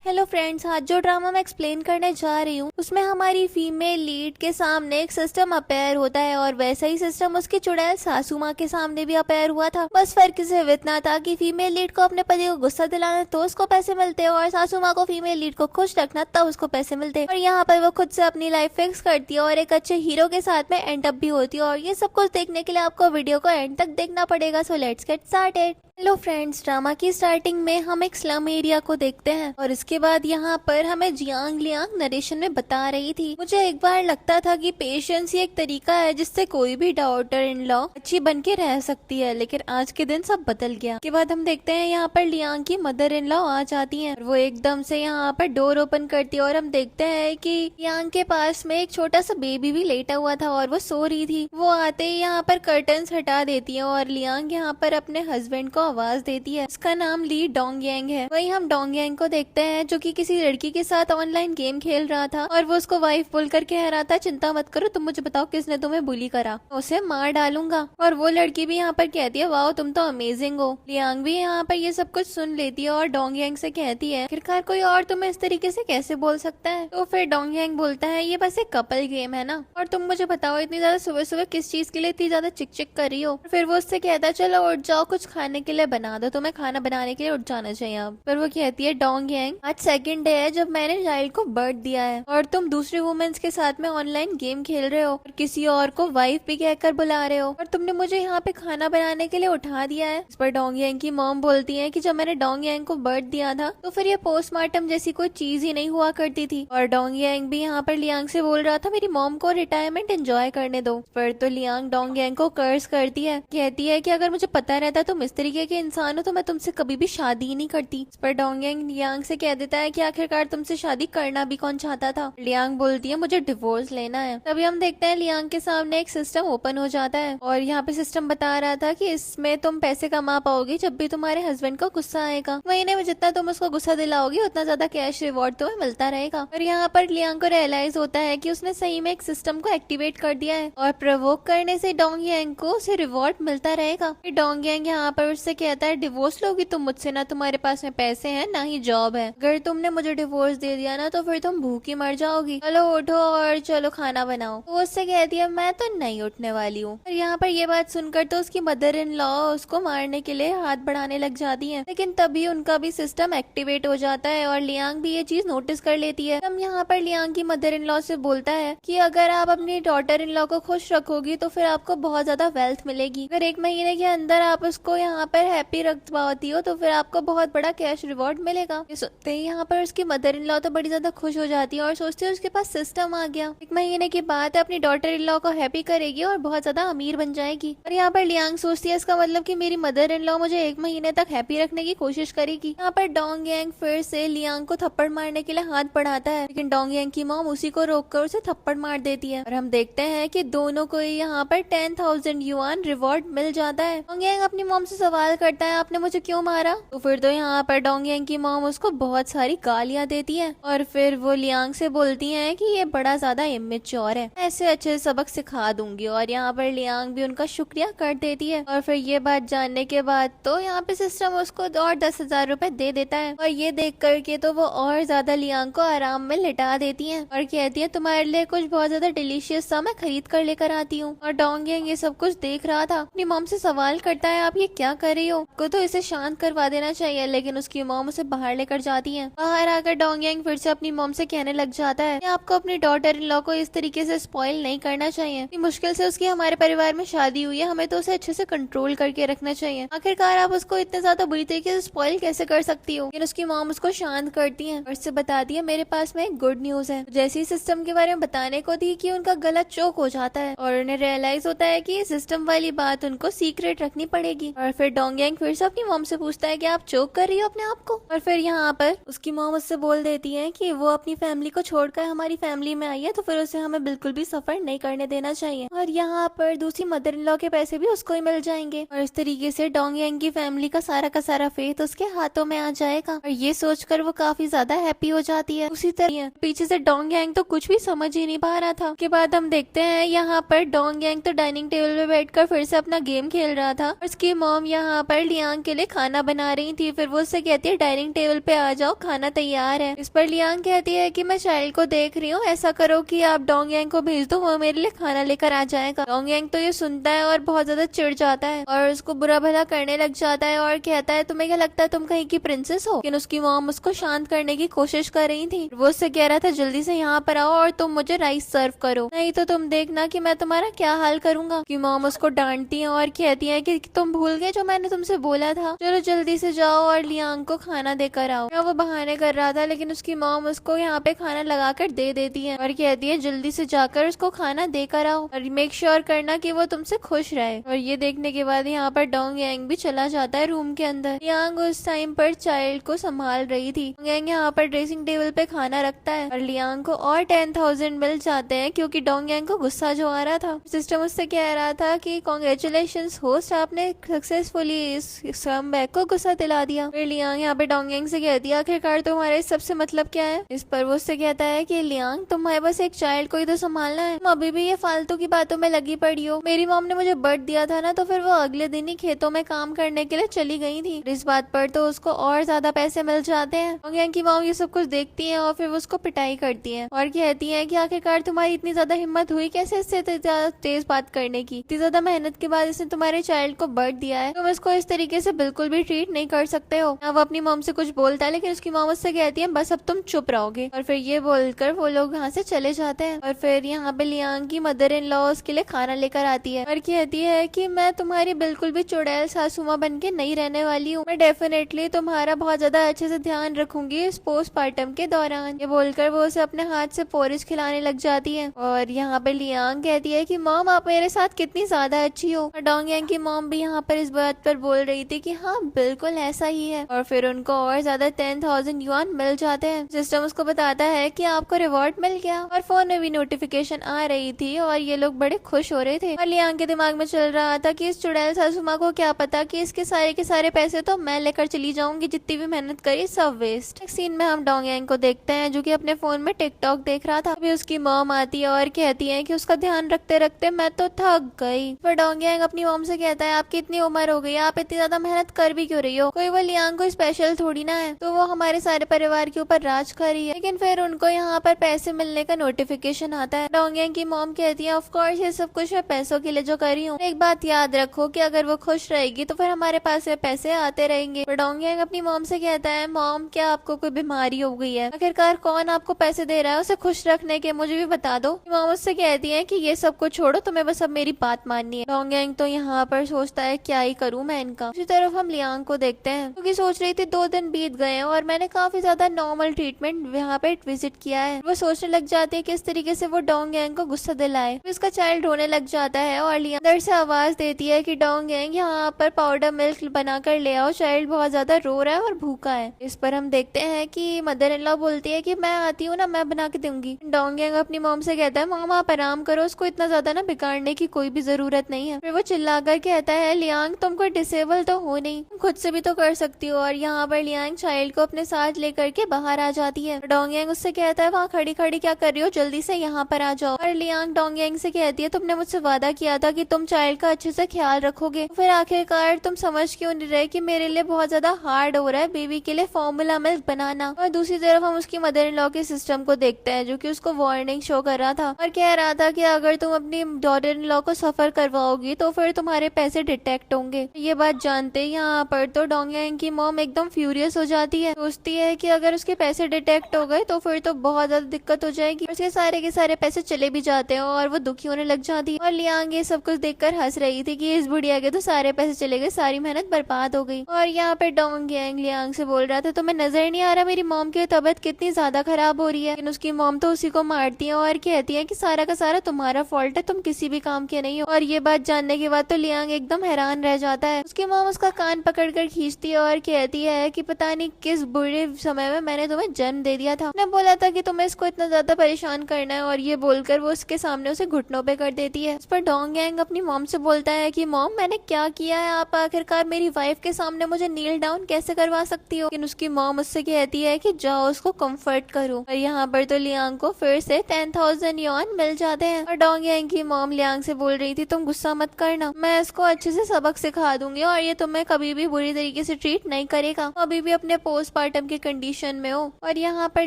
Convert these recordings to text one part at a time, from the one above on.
Hello friends, आज जो drama मैं एक्सप्लेन करने जा रही हूँ उसमें हमारी फीमेल लीड के सामने एक सिस्टम अपेयर होता है और वैसा ही सिस्टम उसकी चुड़ैल सासू माँ के सामने भी अपेयर हुआ था। बस फर्क सिर्फ इतना था कि फीमेल लीड को अपने पति को गुस्सा दिलाना तो उसको पैसे मिलते और सासू माँ को फीमेल लीड को खुश रखना तब उसको पैसे मिलते। और यहाँ पर वो खुद से अपनी लाइफ फिक्स करती है और एक अच्छे हीरो के साथ में एंड अप भी होती है। और ये सब कुछ देखने के लिए आपको वीडियो को एंड तक देखना पड़ेगा। So let's get started. Hello friends, drama की स्टार्टिंग में हम एक स्लम एरिया को देखते हैं और इसके बाद यहाँ पर हमें जियांग लियांग नरेशन में बता रही थी। मुझे एक बार लगता था कि पेशेंस ही एक तरीका है जिससे कोई भी डॉटर इन लॉ अच्छी बन के रह सकती है, लेकिन आज के दिन सब बदल गया। उसके बाद हम देखते हैं यहाँ पर लियांग की मदर इन लॉ आ जाती है और वो एकदम से यहाँ पर डोर ओपन करती है और हम देखते हैं कि लियांग के पास में एक छोटा सा बेबी भी लेटा हुआ था और वो सो रही थी। वो आते ही यहाँ पर कर्टन्स हटा देती है और लियांग यहाँ पर अपने हस्बैंड को आवाज देती है। इसका नाम ली डोंग यांग है। वही हम डोंग यांग को देखते हैं जो कि किसी लड़की के साथ ऑनलाइन गेम खेल रहा था और वो उसको वाइफ बोल कर कह रहा था, चिंता मत करो, तुम मुझे बताओ किसने तुम्हें बुली करा, उसे मार डालूंगा। और वो लड़की भी यहाँ पर कहती है, वाओ तुम तो अमेजिंग हो। लियांग भी यहाँ पर ये सब कुछ सुन लेती है और डोंग यांग से कहती है, आखिरकार कोई और तुम्हें इस तरीके से कैसे बोल सकता है। तो फिर डोंग यांग बोलता है, ये बस एक कपल गेम है ना, और तुम मुझे बताओ इतनी ज्यादा सुबह सुबह किस चीज के लिए इतनी ज्यादा चिक चिक कर रही हो। फिर वो उससे कहता है, चलो उठ जाओ, कुछ खाने के लिए बना दो, तुम्हें खाना बनाने के लिए उठ जाना चाहिए अब। पर वो कहती है, डोंग यांग आज सेकंड डे है जब मैंने चाइल्ड को बर्थ दिया है और तुम दूसरे वुमेन्स के साथ में ऑनलाइन गेम खेल रहे हो और किसी और को वाइफ भी कहकर बुला रहे हो और तुमने मुझे यहाँ पे खाना बनाने के लिए उठा दिया है। इस पर डोंग यांग की मॉम बोलती है कि जब मैंने डोंग यांग को बर्थ दिया था तो फिर ये पोस्टमार्टम जैसी कोई चीज ही नहीं हुआ करती थी। और डोंग यांग भी यहाँ पर लियांग से बोल रहा था, मेरी मॉम को रिटायरमेंट एंजॉय करने दो। पर तो लियांग डोंग यांग को कर्स करती है, कहती है कि अगर मुझे पता रहता तुम इस तरीके के इंसान हो तो मैं तुमसे कभी भी शादी ही नहीं करती। इस पर डोंग यांग लियांग से कह देता है कि आखिरकार तुमसे शादी करना भी कौन चाहता था। लियांग बोलती है, मुझे डिवोर्स लेना है। तभी हम देखते हैं लियांग के सामने एक सिस्टम ओपन हो जाता है और यहाँ पे सिस्टम बता रहा था कि इसमें तुम पैसे कमा पाओगे जब भी तुम्हारे हस्बैंड को गुस्सा आएगा। महीने में जितना तुम उसको गुस्सा दिलाओगे उतना ज्यादा कैश रिवॉर्ड तुम्हें मिलता रहेगा। और यहाँ पर लियांग को रियलाइज होता है कि उसने सही में एक सिस्टम को एक्टिवेट कर दिया है और प्रोवोक करने से डोंग यांग को उसे रिवॉर्ड मिलता रहेगा। डोंग यांग यहाँ पर उससे कहता है, डिवोर्स लोगी तुम मुझसे, ना तुम्हारे पास में पैसे हैं ना ही जॉब है। अगर तुमने मुझे डिवोर्स दे दिया ना तो फिर तुम भूखी मर जाओगी, चलो उठो और चलो खाना बनाओ। तो उससे कहती है, मैं तो नहीं उठने वाली हूँ। और यहाँ पर ये बात सुनकर तो उसकी मदर इन लॉ उसको मारने के लिए हाथ बढ़ाने लग जाती है, लेकिन तभी उनका भी सिस्टम एक्टिवेट हो जाता है और लियांग भी ये चीज नोटिस कर लेती है। हम यहाँ पर लियांग की मदर इन लॉ से बोलता है कि अगर आप अपनी डॉटर इन लॉ को खुश रखोगी तो फिर आपको बहुत ज्यादा वेल्थ मिलेगी। अगर एक महीने के अंदर आप उसको यहाँ पर हैप्पी रख पाती हो तो फिर आपको बहुत बड़ा कैश रिवॉर्ड मिलेगा। ये सुनते ही यहाँ पर उसकी मदर इन लॉ तो बड़ी ज्यादा खुश हो जाती है और सोचती है उसके पास सिस्टम आ गया, एक महीने की बात है, अपनी डॉटर इन लॉ को हैप्पी करेगी और बहुत ज्यादा अमीर बन जाएगी। और यहाँ पर लियांग सोचती है इसका मतलब कि मेरी मदर इन लॉ मुझे एक महीने तक हैप्पी रखने की कोशिश करेगी। यहाँ पर डोंग यांग फिर से लियांग को थप्पड़ मारने के लिए हाथ बढ़ाता है, लेकिन डोंग यांग की मॉम उसी को रोककर उसे थप्पड़ मार देती है और हम देखते हैं कि दोनों को यहाँ पर 10,000 युआन रिवॉर्ड मिल जाता है। डोंग यांग अपनी मॉम से सवाल करता है, आपने मुझे क्यों मारा? तो फिर तो यहाँ पर डोंग यांग की मॉम उसको बहुत सारी गालियां देती है और फिर वो लियांग से बोलती है कि ये बड़ा ज्यादा इमेच्योर है, ऐसे अच्छे सबक सिखा दूंगी। और यहाँ पर लियांग भी उनका शुक्रिया कर देती है और फिर ये बात जानने के बाद तो यहाँ पे सिस्टम उसको और 10,000 रुपए दे देता है। और ये देख करके तो वो और ज्यादा लियांग को आराम में लिटा देती है और कहती है, तुम्हारे लिए कुछ बहुत ज्यादा डिलीशियस सा मैं खरीद कर लेकर आती हूँ। और डोंग यांग ये सब कुछ देख रहा था, अपनी मॉम से सवाल करता है, आप ये क्या कर रही हो? को तो इसे शांत करवा देना चाहिए, लेकिन उसकी मॉम उसे बाहर लेकर जाती है। बाहर आकर डोंग यांग फिर से अपनी मॉम से कहने लग जाता है कि आपको अपनी डॉटर इन लॉ को इस तरीके से स्पॉइल नहीं करना चाहिए, कि मुश्किल से उसकी हमारे परिवार में शादी हुई है, हमें तो उसे अच्छे से कंट्रोल करके रखना चाहिए। आखिरकार आप उसको इतने ज्यादा बुरी तरीके से स्पॉइल कैसे कर सकती हो? लेकिन उसकी मॉम उसको शांत करती है और उससे बताती है, मेरे पास में एक गुड न्यूज है। जैसे ही सिस्टम के बारे में बताने को थी कि उनका गला चोक हो जाता है और उन्हें रियलाइज होता है कि सिस्टम वाली बात उनको सीक्रेट रखनी पड़ेगी। और फिर डोंग यांग फिर से अपनी मॉम से पूछता है कि आप चोक कर रही हो अपने आप को? और फिर यहाँ पर उसकी मॉम उससे बोल देती है कि वो अपनी फैमिली को छोड़कर हमारी फैमिली में आई है तो फिर उसे हमें बिल्कुल भी सफर नहीं करने देना चाहिए। और यहाँ पर दूसरी मदर इन लॉ के पैसे भी उसको ही मिल जाएंगे और इस तरीके से डोंग यांग की फैमिली का सारा फेथ उसके हाथों में आ जाएगा। और ये सोचकर वो काफी ज्यादा हैप्पी हो जाती है। उसी तरह पीछे से डोंग यांग तो कुछ भी समझ ही नहीं पा रहा था। उसके बाद हम देखते हैं यहाँ पर डोंग यांग तो डाइनिंग टेबल पे बैठकर फिर से अपना गेम खेल रहा था और उसकी मॉम यहाँ पर लियांग के लिए खाना बना रही थी। फिर वो उससे कहती है, डाइनिंग टेबल पे आ जाओ, खाना तैयार है। इस पर लियांग कहती है कि मैं चाइल्ड को देख रही हूँ, ऐसा करो कि आप डोंग यांग को भेज दो, वो मेरे लिए खाना लेकर आ जाएगा। डोंग यांग तो ये सुनता है और बहुत ज्यादा चिढ़ जाता है और उसको बुरा भला करने लग जाता है और कहता है तुम्हें क्या लगता है तुम कहीं की प्रिंसेस हो। लेकिन उसकी मॉम उसको शांत करने की कोशिश कर रही थी। वो उससे कह रहा था जल्दी से यहाँ पर आओ और तुम मुझे राइस सर्व करो, नहीं तो तुम देखना कि मैं तुम्हारा क्या हाल करूंगा। की मॉम उसको डांटती है और कहती है कि तुम भूल गए जो मैंने तुमसे बोला था, चलो जल्दी से जाओ और लियांग को खाना देकर आओ। वो बहाने कर रहा था लेकिन उसकी मॉम उसको यहाँ पे खाना लगाकर दे देती है और कहती है जल्दी से जाकर उसको खाना देकर आओ और मेक श्योर करना कि वो तुमसे खुश रहे। और ये देखने के बाद यहाँ पर डोंग यांग भी चला जाता है रूम के अंदर। लियांग उस टाइम पर चाइल्ड को संभाल रही थी। डोंग यांग यहाँ पर ड्रेसिंग टेबल पे खाना रखता है और लियांग को और 10,000 मिल जाते हैं क्योंकि डोंग यांग को गुस्सा जो आ रहा था। सिस्टम उससे कह रहा था कि कांग्रेचुलेशंस होस्ट, आपने सक्सेसफुली इस स्कमबैग को गुस्सा दिला दिया। फिर लियांग यहाँ पे डोंग यांग से कहती है आखिरकार तुम्हारा इस सबसे मतलब क्या है। इस पर वो उससे कहता है कि लियांग तुम्हारे बस एक चाइल्ड को ही तो संभालना है, तुम अभी भी ये फालतू की बातों में लगी पड़ी हो। मेरी मॉम ने मुझे बर्थ दिया था ना, तो फिर वो अगले दिन ही खेतों में काम करने के लिए चली गई थी। इस बात पर तो उसको और ज्यादा पैसे मिल जाते हैं। डोंग यांग की मॉम ये सब कुछ देखती है और फिर वो उसको पिटाई करती है और कहती है कि आखिरकार तुम्हारी इतनी ज्यादा हिम्मत हुई कैसे इससे तेज बात करने की। इतनी ज्यादा मेहनत के बाद इसने तुम्हारे चाइल्ड को बर्थ दिया है, तुम इसको इस तरीके से बिल्कुल भी ट्रीट नहीं कर सकते हो। वो अपनी मॉम से कुछ बोलता है लेकिन उसकी मॉम उससे कहती है बस अब तुम चुप रहोगे। और फिर ये बोलकर वो लोग यहाँ से चले जाते हैं। और फिर यहाँ पे लियांग की मदर इन लॉ उसके लिए खाना लेकर आती है और कहती है कि मैं तुम्हारी बिल्कुल भी चुड़ैल सासुमा बन के नहीं रहने वाली हूँ, मैं डेफिनेटली तुम्हारा बहुत ज्यादा अच्छे से ध्यान रखूंगी इस पोस्टमार्टम के दौरान। ये बोलकर वो उसे अपने हाथ से पोरिज खिलाने लग जाती है। और यहाँ पे लियांग कहती है कि मॉम आप मेरे साथ कितनी ज्यादा अच्छी हो। और डोंग यांग की मॉम भी यहाँ पर इस बात पर बोल रही थी कि हाँ बिल्कुल ऐसा ही है। और फिर उनको और ज्यादा 10,000 युआन मिल जाते हैं। सिस्टम उसको बताता है कि आपको रिवॉर्ड मिल गया और फोन में भी नोटिफिकेशन आ रही थी और ये लोग बड़े खुश हो रहे थे। और लियांग के दिमाग में चल रहा था कि इस चुड़ैल सासुमा को क्या पता कि इसके सारे के सारे पैसे तो मैं लेकर चली जाऊंगी, जितनी भी मेहनत करी सब वेस्ट। एक सीन में हम डोंग यांग को देखते हैं जो कि अपने फोन में टिकटॉक देख रहा था। अभी उसकी मॉम आती है और कहती है कि उसका ध्यान रखते रखते मैं तो थक गई। पर डोंग यांग अपनी मॉम से कहता है आपकी इतनी उम्र हो गई, आप इतनी ज्यादा मेहनत कर भी क्यों रही हो, कोई वो लियांग को स्पेशल थोड़ी ना है, तो वो हमारे सारे परिवार के ऊपर राज कर रही है। लेकिन फिर उनको यहाँ पर पैसे मिलने का नोटिफिकेशन आता है। डोंग यांग की मॉम कहती है ऑफ कोर्स ये सब कुछ मैं पैसों के लिए जो कर रही हूँ, एक बात याद रखो कि अगर वो खुश रहेगी तो फिर हमारे पास पैसे आते रहेंगे। पर डोंग यांग अपनी मॉम से कहता है मॉम क्या आपको कोई बीमारी हो गई है, आखिरकार कौन आपको पैसे दे रहा है उसे खुश रखने के, मुझे भी बता दो। मॉम उससे कहती है कि ये सब कुछ छोड़ो, तुम्हें बस अब मेरी बात माननी है। डोंग यांग तो यहाँ पर सोचता है क्या ही करूँ मैं इनका। उसी तरफ हम लियांग को देखते हैं क्योंकि सोच रही थी 2 दिन बीत गए हैं और मैंने काफी ज्यादा नॉर्मल ट्रीटमेंट यहाँ पे विजिट किया है। वो सोचने लग जाती है कि इस तरीके से वो डोंग यांग को गुस्सा दिलाए। उसका चाइल्ड रोने लग जाता है और लियांग अंदर से आवाज देती है कि डोंग यांग यहाँ पर पाउडर मिल्क बनाकर ले आओ, चाइल्ड बहुत ज्यादा रो रहा है और भूखा है। इस पर हम देखते हैं कि मदर इन लॉ बोलती है कि मैं आती हूँ ना, मैं बना के दूंगी। डोंग यांग अपनी मॉम से कहता है मॉम आप आराम करो, उसको इतना ज्यादा ना बिगाड़ने की कोई भी जरूरत नहीं है। फिर वो चिल्लाकर कहता है लियांग तुम कोई डिसेबल तो हो नहीं, तुम खुद से भी तो कर सकती हो। और यहाँ पर लियांग चाइल्ड को अपने साथ लेकर के बाहर आ जाती है। डोंग यांग उससे कहता है वहाँ खड़ी खड़ी क्या कर रही हो, जल्दी से यहाँ पर आ जाओ। और लियांग डोंग यांग से कहती है तुमने मुझसे वादा किया था कि तुम चाइल्ड का अच्छे से ख्याल रखोगे, फिर आखिरकार तुम समझ क्यों नहीं रहे कि मेरे लिए बहुत ज्यादा हार्ड हो रहा है बेबी के लिए फॉर्मूला मिल्क बनाना। और दूसरी तरफ हम उसकी मदर इन लॉ के सिस्टम को देखते हैं जो कि उसको वार्निंग शो कर रहा था और कह रहा था कि अगर तुम अपनी डॉटर इन लॉ को सफर करवाओगी तो फिर तुम्हारे पैसे डिटेक्ट होंगे। ये बात जानते यहाँ पर तो डोंग यांग की मॉम एकदम फ्यूरियस हो जाती है, सोचती है कि अगर उसके पैसे डिटेक्ट हो गए तो फिर तो बहुत ज्यादा दिक्कत हो जाएगी। उसके सारे के सारे पैसे चले भी जाते हैं और वो दुखी होने लग जाती है। और लियांग ये सब कुछ देखकर हंस रही थी कि इस बुढ़िया के तो सारे पैसे चले गए, सारी मेहनत बर्बाद हो गई। और यहाँ पे डोंग यांग लियांग से बोल रहा था तुम्हें नजर नहीं आ रहा मेरी मॉम की तबीयत कितनी ज्यादा खराब हो रही है। लेकिन उसकी मॉम तो उसी को मारती है और कहती है कि सारा का सारा तुम्हारा फॉल्ट है, तुम किसी भी काम के नहीं हो। और ये बात जानने के बाद तो लियांग एकदम हैरान रह जाता है। उसकी मॉम उसका कान पकड़कर खींचती है और कहती है कि पता नहीं किस बुरे समय में मैंने तुम्हें जन्म दे दिया था, मैंने बोला था कि तुम्हें इसको इतना ज्यादा परेशान करना है। और ये बोलकर वो उसके सामने उसे घुटनों पे कर देती है। इस पर डोंग यांग अपनी मॉम से बोलता है कि मॉम मैंने क्या किया है, आप आखिरकार मेरी वाइफ के सामने मुझे नील डाउन कैसे करवा सकती हो। लेकिन उसकी मॉम उससे कहती है कि जाओ उसको कंफर्ट करो। और यहाँ पर तो लियांग को फिर से 10,000 युआन मिल जाते हैं। और डोंग यांग की मॉम लियांग से बोल रही थी तुम गुस्सा मत करना, मैं इसको अच्छे से सबक सिखा दूंगी और ये तुम्हें कभी भी बुरी तरीके से ट्रीट नहीं करेगा। अभी भी अपने पोस्टमार्टम पोस्टमार्टम के कंडीशन में हो। और यहाँ पर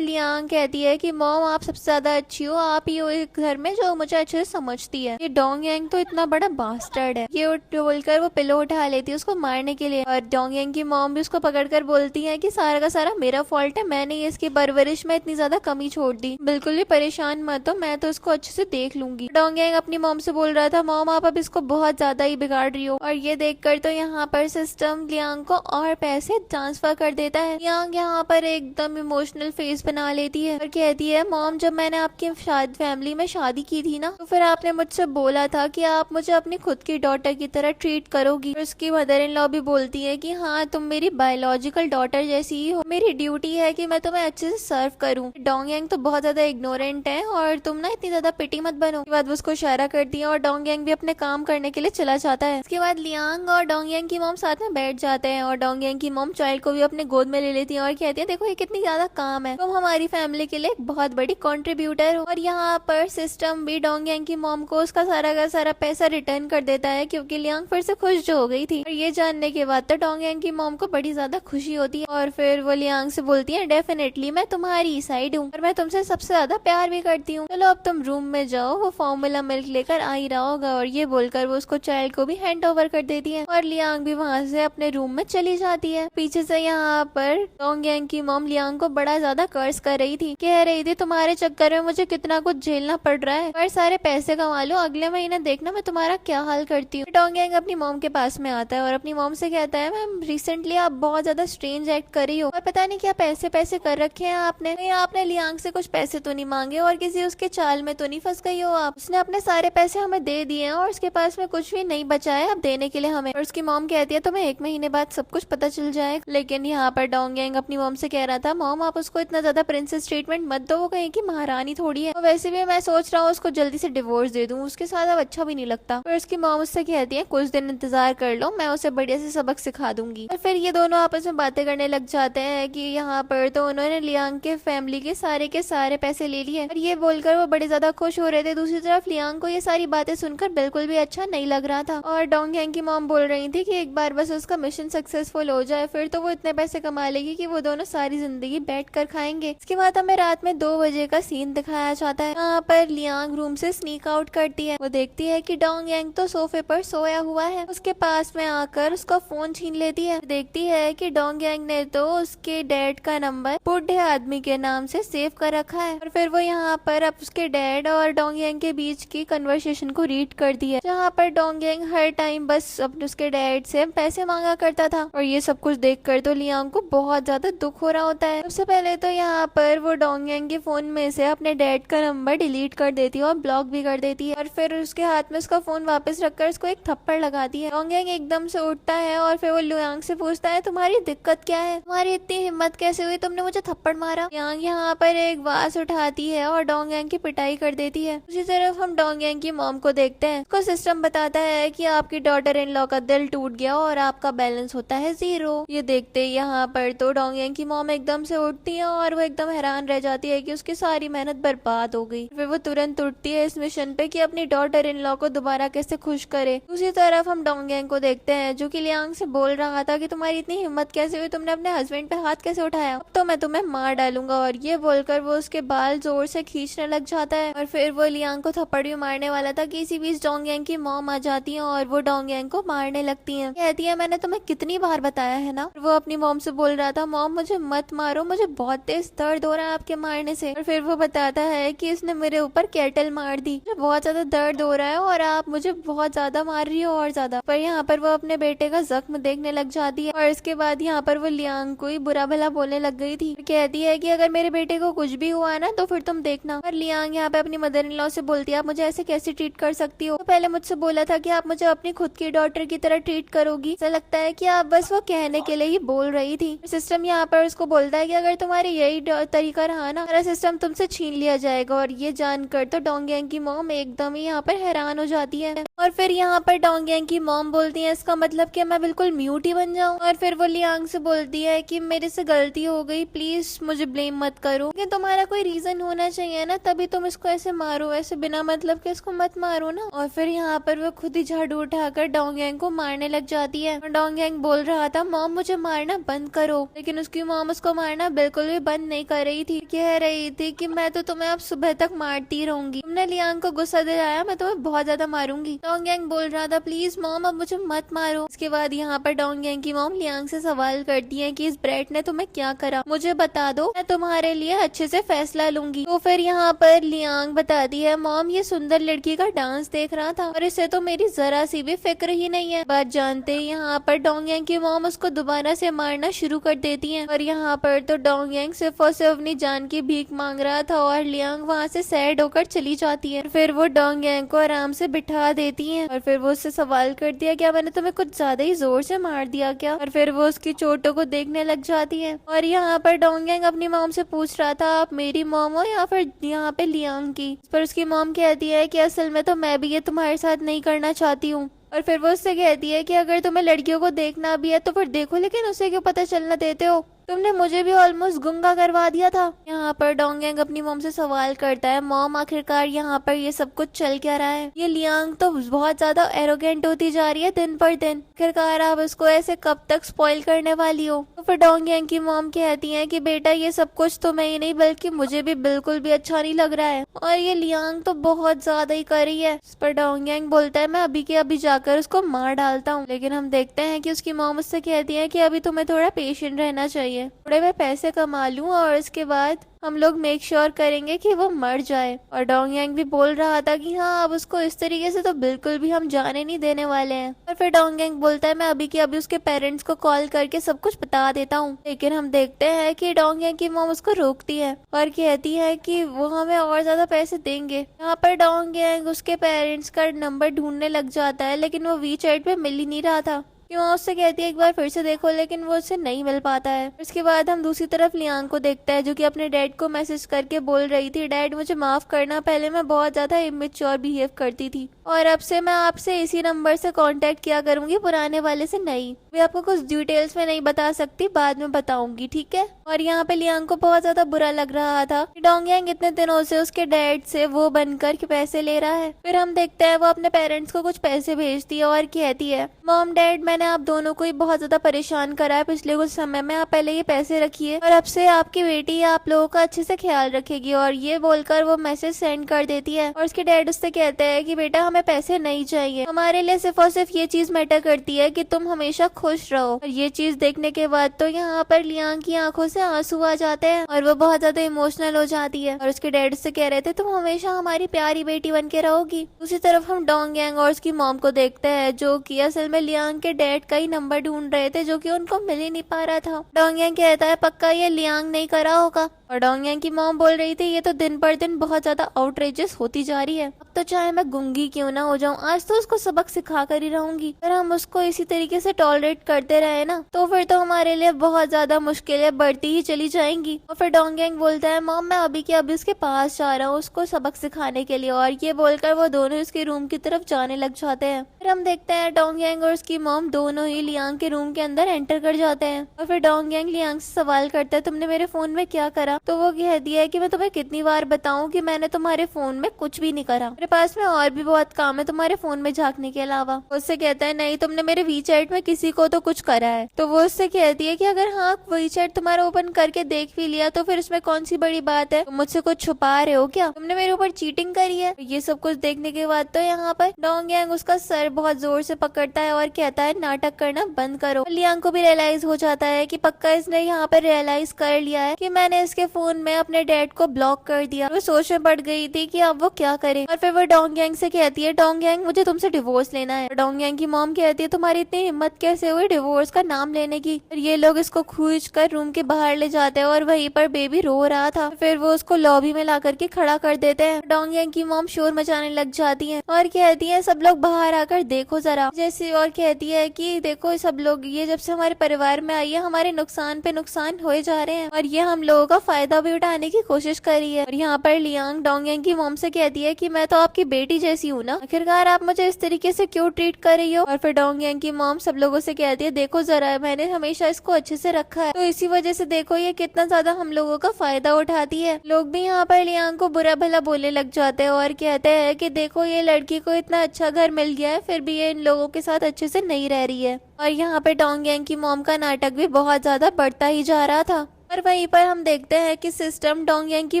लियांग कहती है कि मॉम आप सबसे ज्यादा अच्छी हो, आप ही हो एक घर में जो मुझे अच्छे से समझती है। ये डोंग यांग तो इतना बड़ा बास्टर्ड है। ये बोलकर वो पिलो उठा लेती है उसको मारने के लिए और डोंग यांग की मॉम भी उसको पकड़कर बोलती है कि सारा का सारा मेरा फॉल्ट है, मैंने इसकी परवरिश में इतनी ज्यादा कमी छोड़ दी, बिल्कुल भी परेशान मत हो, मैं तो इसको अच्छे से देख लूंगी। डोंग यांग अपनी मॉम से बोल रहा था मॉम आप अब इसको बहुत ज्यादा ही बिगाड़ रही हो। और ये देखकर तो यहाँ पर सिस्टम लियांग को और पैसे ट्रांसफर कर देता है। लियांग यहाँ पर एकदम इमोशनल फेस बना लेती है और कहती है मॉम जब मैंने आपकी फैमिली में शादी की थी ना तो फिर आपने मुझसे बोला था कि आप मुझे अपनी खुद की डॉटर की तरह ट्रीट करोगी। और उसकी मदर इन लॉ भी बोलती है कि हाँ तुम मेरी बायोलॉजिकल डॉटर जैसी ही हो, मेरी ड्यूटी है कि मैं तुम्हें अच्छे से सर्व करूँ। डोंग यांग तो बहुत ज्यादा इग्नोरेंट है और तुम ना इतनी ज्यादा पिटी मत बनो। उसके बाद वो उसको इशारा करती है और डोंग यांग भी अपने काम करने के लिए चला जाता है। उसके बाद लियांग और डोंग यांग की मॉम साथ में बैठ जाते हैं और डोंग यांग की मॉम चाइल्ड को भी अपने गोद में ले लेती है और कहती है देखो ये कितनी ज्यादा काम है, तुम हमारी फैमिली के लिए एक बहुत बड़ी कंट्रीब्यूटर हो। और यहाँ पर सिस्टम भी डोंग यांग की मॉम को उसका सारा का सारा पैसा रिटर्न कर देता है क्योंकि लियांग फिर से खुश जो हो गई थी। और ये जानने के बाद तो डोंग यांग की मॉम को बड़ी ज्यादा खुशी होती है और फिर वो लियांग से बोलती है डेफिनेटली मैं तुम्हारी साइड हूँ और मैं तुमसे सबसे ज्यादा प्यार भी करती हूँ, चलो अब तुम रूम में जाओ, वो फॉर्मूला मिल्क लेकर आ ही रहा होगा। और ये बोलकर वो उसको चाइल्ड को भी हैंड ओवर कर देती है और लियांग भी वहाँ से अपने रूम में चली जाती है। पीछे से यहाँ पर डोंग यांग की मॉम लियांग को बड़ा ज्यादा कर्ज कर रही थी, कह रही थी तुम्हारे चक्कर में मुझे कितना कुछ झेलना पड़ रहा है, पर सारे पैसे कमा लो, अगले महीने देखना मैं तुम्हारा क्या हाल करती हूँ। डोंग यांग अपनी मॉम के पास में आता है और अपनी मॉम से कहता है मैम रिसेंटली आप बहुत ज्यादा स्ट्रेंज एक्ट कर रही हो और पता नहीं क्या पैसे पैसे कर रखे हैं आपने, नहीं आपने लियांग से कुछ पैसे तो नहीं मांगे और किसी उसके चाल में तो नहीं फंस गई हो आप, उसने अपने सारे पैसे हमें दे दिए हैं और उसके पास में कुछ भी नहीं बचा है अब देने के लिए हमें। और उसकी मॉम कहती है तुम्हें 1 महीने बाद सब कुछ पता चल जाए। लेकिन यहाँ पर डोंग यांग अपनी मॉम से कह रहा था मॉम आप उसको इतना ज्यादा प्रिंसेस ट्रीटमेंट मत दो, वो कहीं की महारानी थोड़ी है, और वैसे भी मैं सोच रहा हूँ उसको जल्दी से डिवोर्स दे दूँ, उसके साथ अब अच्छा भी नहीं लगता। फिर उसकी मॉम उससे कहती है कुछ दिन इंतजार कर लो, मैं उसे बढ़िया से सबक सिखा दूंगी। और फिर ये दोनों आपस में बातें करने लग जाते हैं कि यहाँ पर तो उन्होंने लियांग के फैमिली के सारे पैसे ले लिए और ये बोलकर वो बड़े ज्यादा खुश हो रहे थे। दूसरी तरफ लियांग को ये सारी बातें सुनकर बिल्कुल भी अच्छा नहीं लग रहा था और डोंग यांग की मॉम बोल रही थी कि एक बार बस उसका मिशन सक्सेसफुल हो जाए फिर तो वो इतने पैसे कमा लेगी कि वो दोनों सारी जिंदगी बैठ कर खाएंगे। इसके बाद हमें रात में 2 बजे का सीन दिखाया जाता है। यहाँ पर लियांग रूम से स्नीक आउट करती है, वो देखती है कि डोंग यांग तो सोफे पर सोया हुआ है, उसके पास में आकर उसका फोन छीन लेती है। देखती है कि डोंग यांग ने तो उसके डैड का नंबर बूढ़े आदमी के नाम से सेव कर रखा है और फिर वो यहाँ पर अब उसके डैड और डोंग यांग के बीच की कन्वर्सेशन को रीड कर दिया जहाँ पर डोंग यांग हर टाइम बस अपने उसके डैड से पैसे मांगा करता था। और ये सब कुछ देखकर तो लियांग को बहुत ज्यादा दुख हो रहा होता है। सबसे पहले तो यहाँ पर वो डोंग यांग के फोन में से अपने डैड का नंबर डिलीट कर देती है और ब्लॉक भी कर देती है और फिर उसके हाथ में उसका फोन वापस रखकर उसको एक थप्पड़ लगाती है। डोंग यांग एकदम से उठता है और फिर वो लियांग से पूछता है तुम्हारी दिक्कत क्या है, तुम्हारी इतनी हिम्मत कैसे हुई, तुमने मुझे थप्पड़ मारा। लियांग यहाँ पर एक वास उठाती है और डोंग यांग की पिटाई कर देती है। दूसरी तरफ हम डोंग यांग की मॉम को देखते हैं, उसको सिस्टम बताता है कि आपकी डॉटर इन लॉ का दिल टूट गया और आपका बैलेंस होता है 0। ये देखते यहाँ पर तो डोंग यांग की मॉम एकदम से उठती है और वो एकदम हैरान रह जाती है कि उसकी सारी मेहनत बर्बाद हो गई। फिर वो तुरंत उठती है इस मिशन पे कि अपनी डॉटर इन लॉ को दोबारा कैसे खुश करे। दूसरी तरफ हम डोंग यांग को देखते हैं जो कि लियांग से बोल रहा था कि तुम्हारी इतनी हिम्मत कैसे हुई, तुमने अपने हस्बैंड पे हाथ कैसे उठाया, अब तो मैं तुम्हें मार डालूंगा। और ये बोलकर वो उसके बाल जोर से खींचने लग जाता है और फिर वो लियांग को थप्पड़ भी मारने वाला था कि इसी बीच डोंग यांग की मॉम आ जाती है और वो डोंग यांग को मारने लगती है। कहती है मैंने तुम्हें कितनी बार बताया है ना। वो अपनी मॉम से बोल रहा था मॉम मुझे मत मारो, मुझे बहुत तेज दर्द हो रहा है आपके मारने से। और फिर वो बताता है कि इसने मेरे ऊपर केटल मार दी, मुझे बहुत ज्यादा दर्द हो रहा है और आप मुझे बहुत ज्यादा मार रही हो और ज्यादा। पर यहाँ पर वो अपने बेटे का जख्म देखने लग जाती है और इसके बाद यहाँ पर वो लियांग को ही बुरा भला बोलने लग गई थी। कहती है कि अगर मेरे बेटे को कुछ भी हुआ ना तो फिर तुम देखना। और लियांग यहाँ पे अपनी मदर इन लॉ से बोलती है आप मुझे ऐसे कैसे ट्रीट कर सकती हो, तो पहले मुझसे बोला था कि आप मुझे अपनी खुद की डॉटर की तरह ट्रीट करोगी, ऐसा लगता है कि आप बस वो कहने के लिए ही बोल रही थी। सिस्टम यहाँ पर उसको बोलता है कि अगर तुम्हारे यही तरीका रहा ना सारा सिस्टम तुमसे छीन लिया जाएगा। और ये जानकर तो डोंग यांग की मॉम एकदम ही यहाँ पर हैरान हो जाती है और फिर यहाँ पर डोंग यांग की मॉम बोलती है इसका मतलब कि मैं बिल्कुल म्यूट ही बन जाऊं। और फिर वो लियांग से बोलती है कि मेरे से गलती हो गई, प्लीज मुझे ब्लेम मत करो, कि तुम्हारा कोई रीजन होना चाहिए ना तभी तुम इसको ऐसे मारो, ऐसे बिना मतलब के इसको मत मारो ना। और फिर यहाँ पर वो खुद ही झाड़ू उठाकर डोंग यांग को मारने लग जाती है और डोंग यांग बोल रहा था मॉम मुझे मारना बंद करो, लेकिन उसकी मॉम उसको मारना बिल्कुल भी बंद नहीं कर रही थी। कह रही थी कि मैं तो तुम्हें अब सुबह तक मारती रहूंगी, तुमने लियांग को गुस्सा दिलाया, मैं तुम्हें बहुत ज्यादा मारूंगी। डोंग यांग बोल रहा था प्लीज मॉम अब मुझे मत मारो। इसके बाद यहाँ पर डोंग यांग की मॉम लियांग से सवाल करती है कि इस ब्रेट ने तुम्हें क्या करा, मुझे बता दो, मैं तुम्हारे लिए अच्छे से फैसला लूंगी। तो फिर यहाँ पर लियांग बताती है मॉम ये सुंदर लड़की का डांस देख रहा था और इसे तो मेरी जरा सी भी फिक्र ही नहीं है। बात जानते ही यहाँ पर डोंग यांग की मॉम उसको दोबारा से मारना शुरू कर देती है। और यहाँ पर तो डोंग यांग सिर्फ और सिर्फ अपनी जान की भीख मांग रहा था और लियांग वहाँ से सैड होकर चली जाती है। फिर वो डोंग यांग को आराम से बिठा देती है और फिर वो उससे सवाल कर दिया क्या मैंने तुम्हें कुछ ज्यादा ही जोर से मार दिया क्या। और फिर वो उसकी चोटों को देखने लग जाती है। और यहाँ पर डोंग यांग अपनी मॉम से पूछ रहा था आप मेरी मॉम हो या फिर यहाँ पे लियांग की। इस पर उसकी मॉम कहती है कि असल में तो मैं भी ये तुम्हारे साथ नहीं करना चाहती हूँ। और फिर वो उससे कहती है कि अगर तुम्हें लड़कियों को देखना भी है तो फिर देखो, लेकिन उसे क्यों पता चलना देते हो, तुमने मुझे भी ऑलमोस्ट गुंगा करवा दिया था। यहाँ पर डोंग यांग अपनी मॉम से सवाल करता है मॉम आखिरकार यहाँ पर ये सब कुछ चल क्या रहा है, ये लियांग तो बहुत ज्यादा एरोगेंट होती जा रही है दिन पर दिन, आखिरकार आप उसको ऐसे कब तक स्पॉइल करने वाली हो। तो फिर डोंग यांग की मॉम कहती है कि बेटा ये सब कुछ तो मैं ही नहीं बल्कि मुझे भी बिल्कुल भी अच्छा नहीं लग रहा है और ये लियांग तो बहुत ज्यादा ही कर रही है। इस पर डोंग यांग बोलता है मैं अभी के अभी जाकर उसको मार डालता हूँ। लेकिन हम देखते हैं कि उसकी मॉम उससे कहती है कि अभी तुम्हें थोड़ा पेशेंट रहना चाहिए, थोड़े मैं पैसे कमा लूं और इसके बाद हम लोग मेक श्योर करेंगे कि वो मर जाए। और डोंग यांग भी बोल रहा था कि हाँ अब उसको इस तरीके से तो बिल्कुल भी हम जाने नहीं देने वाले हैं। और फिर डोंग यांग बोलता है मैं अभी के अभी उसके पेरेंट्स को कॉल करके सब कुछ बता देता हूँ। लेकिन हम देखते हैं कि डोंग यांग की मॉम उसको रोकती है और कहती है कि वो हमें और ज्यादा पैसे देंगे। यहाँ पर डोंग यांग उसके पेरेंट्स का नंबर ढूंढने लग जाता है लेकिन वो वीचैट पे मिल ही नहीं रहा था। वहाँ उससे कहती है एक बार फिर से देखो, लेकिन वो उससे नहीं मिल पाता है। इसके बाद हम दूसरी तरफ लियांग को देखते हैं जो कि अपने डैड को मैसेज करके बोल रही थी डैड मुझे माफ करना, पहले मैं बहुत ज्यादा इमेच्योर बिहेव करती थी और अब से मैं आपसे इसी नंबर से कांटेक्ट किया करूंगी, पुराने वाले से नहीं। मैं आपको कुछ डिटेल्स में नहीं बता सकती, बाद में बताऊंगी, ठीक है। और यहाँ पे लियांग को बहुत ज्यादा बुरा लग रहा था कि डोंग यांग इतने दिनों से उसके डैड से वो बनकर के पैसे ले रहा है। फिर हम देखते हैं वो अपने पेरेंट्स को कुछ पैसे भेजती है और कहती है मॉम डैड मैंने आप दोनों को ही बहुत ज्यादा परेशान करा है पिछले कुछ समय में, आप पहले ये पैसे रखिए और अब से आपकी बेटी आप लोगों का अच्छे से ख्याल रखेगी। और ये बोलकर वो मैसेज सेंड कर देती है और उसके डैड उससे कहते हैं कि बेटा हमें पैसे नहीं चाहिए, हमारे लिए सिर्फ और सिर्फ ये चीज मैटर करती है कि तुम हमेशा खुश रहो। और ये चीज देखने के बाद तो यहाँ पर लियांग की आंखों से आंसू आ जाते हैं और वो बहुत ज्यादा इमोशनल हो जाती है। और उसके डैड से कह रहे थे तुम हमेशा हमारी प्यारी बेटी बन के रहोगी। दूसरी तरफ हम डोंग यांग और उसकी मॉम को देखते हैं जो कि असल में लियांग के डैड का ही नंबर ढूंढ रहे थे जो कि उनको मिल ही नहीं पा रहा था। डोंग यांग कहता है पक्का ये लियांग नहीं करा होगा। और डोंग यांग की मॉम बोल रही थी ये तो दिन पर दिन बहुत ज्यादा आउटरेजेस होती जा रही है, अब तो चाहे मैं गुंगी क्यों ना हो जाऊं आज तो उसको सबक सिखा कर ही रहूंगी। अगर हम उसको इसी तरीके से टॉलरेट करते रहे ना तो फिर तो हमारे लिए बहुत ज्यादा मुश्किलें बढ़ती ही चली जाएंगी। और फिर डोंग यांग बोलता है मॉम मैं अभी के अभी उसके पास जा रहा हूँ उसको सबक सिखाने के लिए। और ये बोलकर वो दोनों उसके रूम की तरफ जाने लग जाते हैं। फिर हम देखते हैं डोंग यांग और उसकी मॉम दोनों ही लियांग के रूम के अंदर एंटर कर जाते हैं। और फिर डोंग यांग लियांग से सवाल करता है तुमने मेरे फोन में क्या करा। तो वो कहती है कि मैं तुम्हें कितनी बार बताऊं कि मैंने तुम्हारे फोन में कुछ भी नहीं करा, मेरे पास में और भी बहुत काम है तुम्हारे फोन में झांकने के अलावा। उससे कहता है नहीं तुमने मेरे वीचैट में किसी को तो कुछ करा है। तो वो उससे कहती है कि अगर हाँ वीचैट तुम्हारा ओपन करके देख भी लिया तो फिर इसमें कौन सी बड़ी बात है, तुम मुझसे कुछ छुपा रहे हो क्या, तुमने मेरे ऊपर चीटिंग करी है। ये सब कुछ देखने के बाद तो यहाँ पर डोंग यांग उसका सर बहुत जोर से पकड़ता है और कहता है नाटक करना बंद करो। लियांग को भी रियलाइज हो जाता है कि पक्का इसने यहाँ पर रियलाइज कर लिया है कि मैंने इसके फोन में अपने डैड को ब्लॉक कर दिया। वो सोच में पड़ गई थी कि अब वो क्या करे। और फिर वो डोंग यांग से कहती है डोंग यांग मुझे तुमसे डिवोर्स लेना है। डोंग यांग की मॉम कहती है तुम्हारी इतनी हिम्मत कैसे हुई डिवोर्स का नाम लेने की। और ये लोग इसको खींच कर रूम के बाहर ले जाते हैं और वहीं पर बेबी रो रहा था। फिर वो उसको लॉबी में ला करके खड़ा कर देते हैं। डोंग यांग की मॉम शोर मचाने लग जाती है और कहती है सब लोग बाहर आकर देखो जरा जैसे, और कहती है कि देखो सब लोग ये जब से हमारे परिवार में आई है हमारे नुकसान पे नुकसान होए जा रहे हैं और ये हम लोगों का फायदा भी उठाने की कोशिश करी है। और यहाँ पर लियांग डोंगयांग की मॉम से कहती है कि मैं तो आपकी बेटी जैसी हूँ ना, आखिरकार आप मुझे इस तरीके से क्यों ट्रीट कर रही हो। और फिर डोंगयांग की मॉम सब लोगों से कहती है देखो जरा, मैंने हमेशा इसको अच्छे से रखा है, तो इसी वजह से देखो ये कितना ज्यादा हम लोगों का फायदा उठाती है। लोग भी यहाँ पर लियांग को बुरा भला बोलने लग जाते हैं और कहते हैं कि देखो ये लड़की को इतना अच्छा घर मिल गया है, फिर भी ये इन लोगों के साथ अच्छे से नहीं रह रही है। और यहाँ पे डोंगयांग की मॉम का नाटक भी बहुत ज्यादा बढ़ता ही जा रहा था। और वहीं पर हम देखते हैं कि सिस्टम डोंगयांग की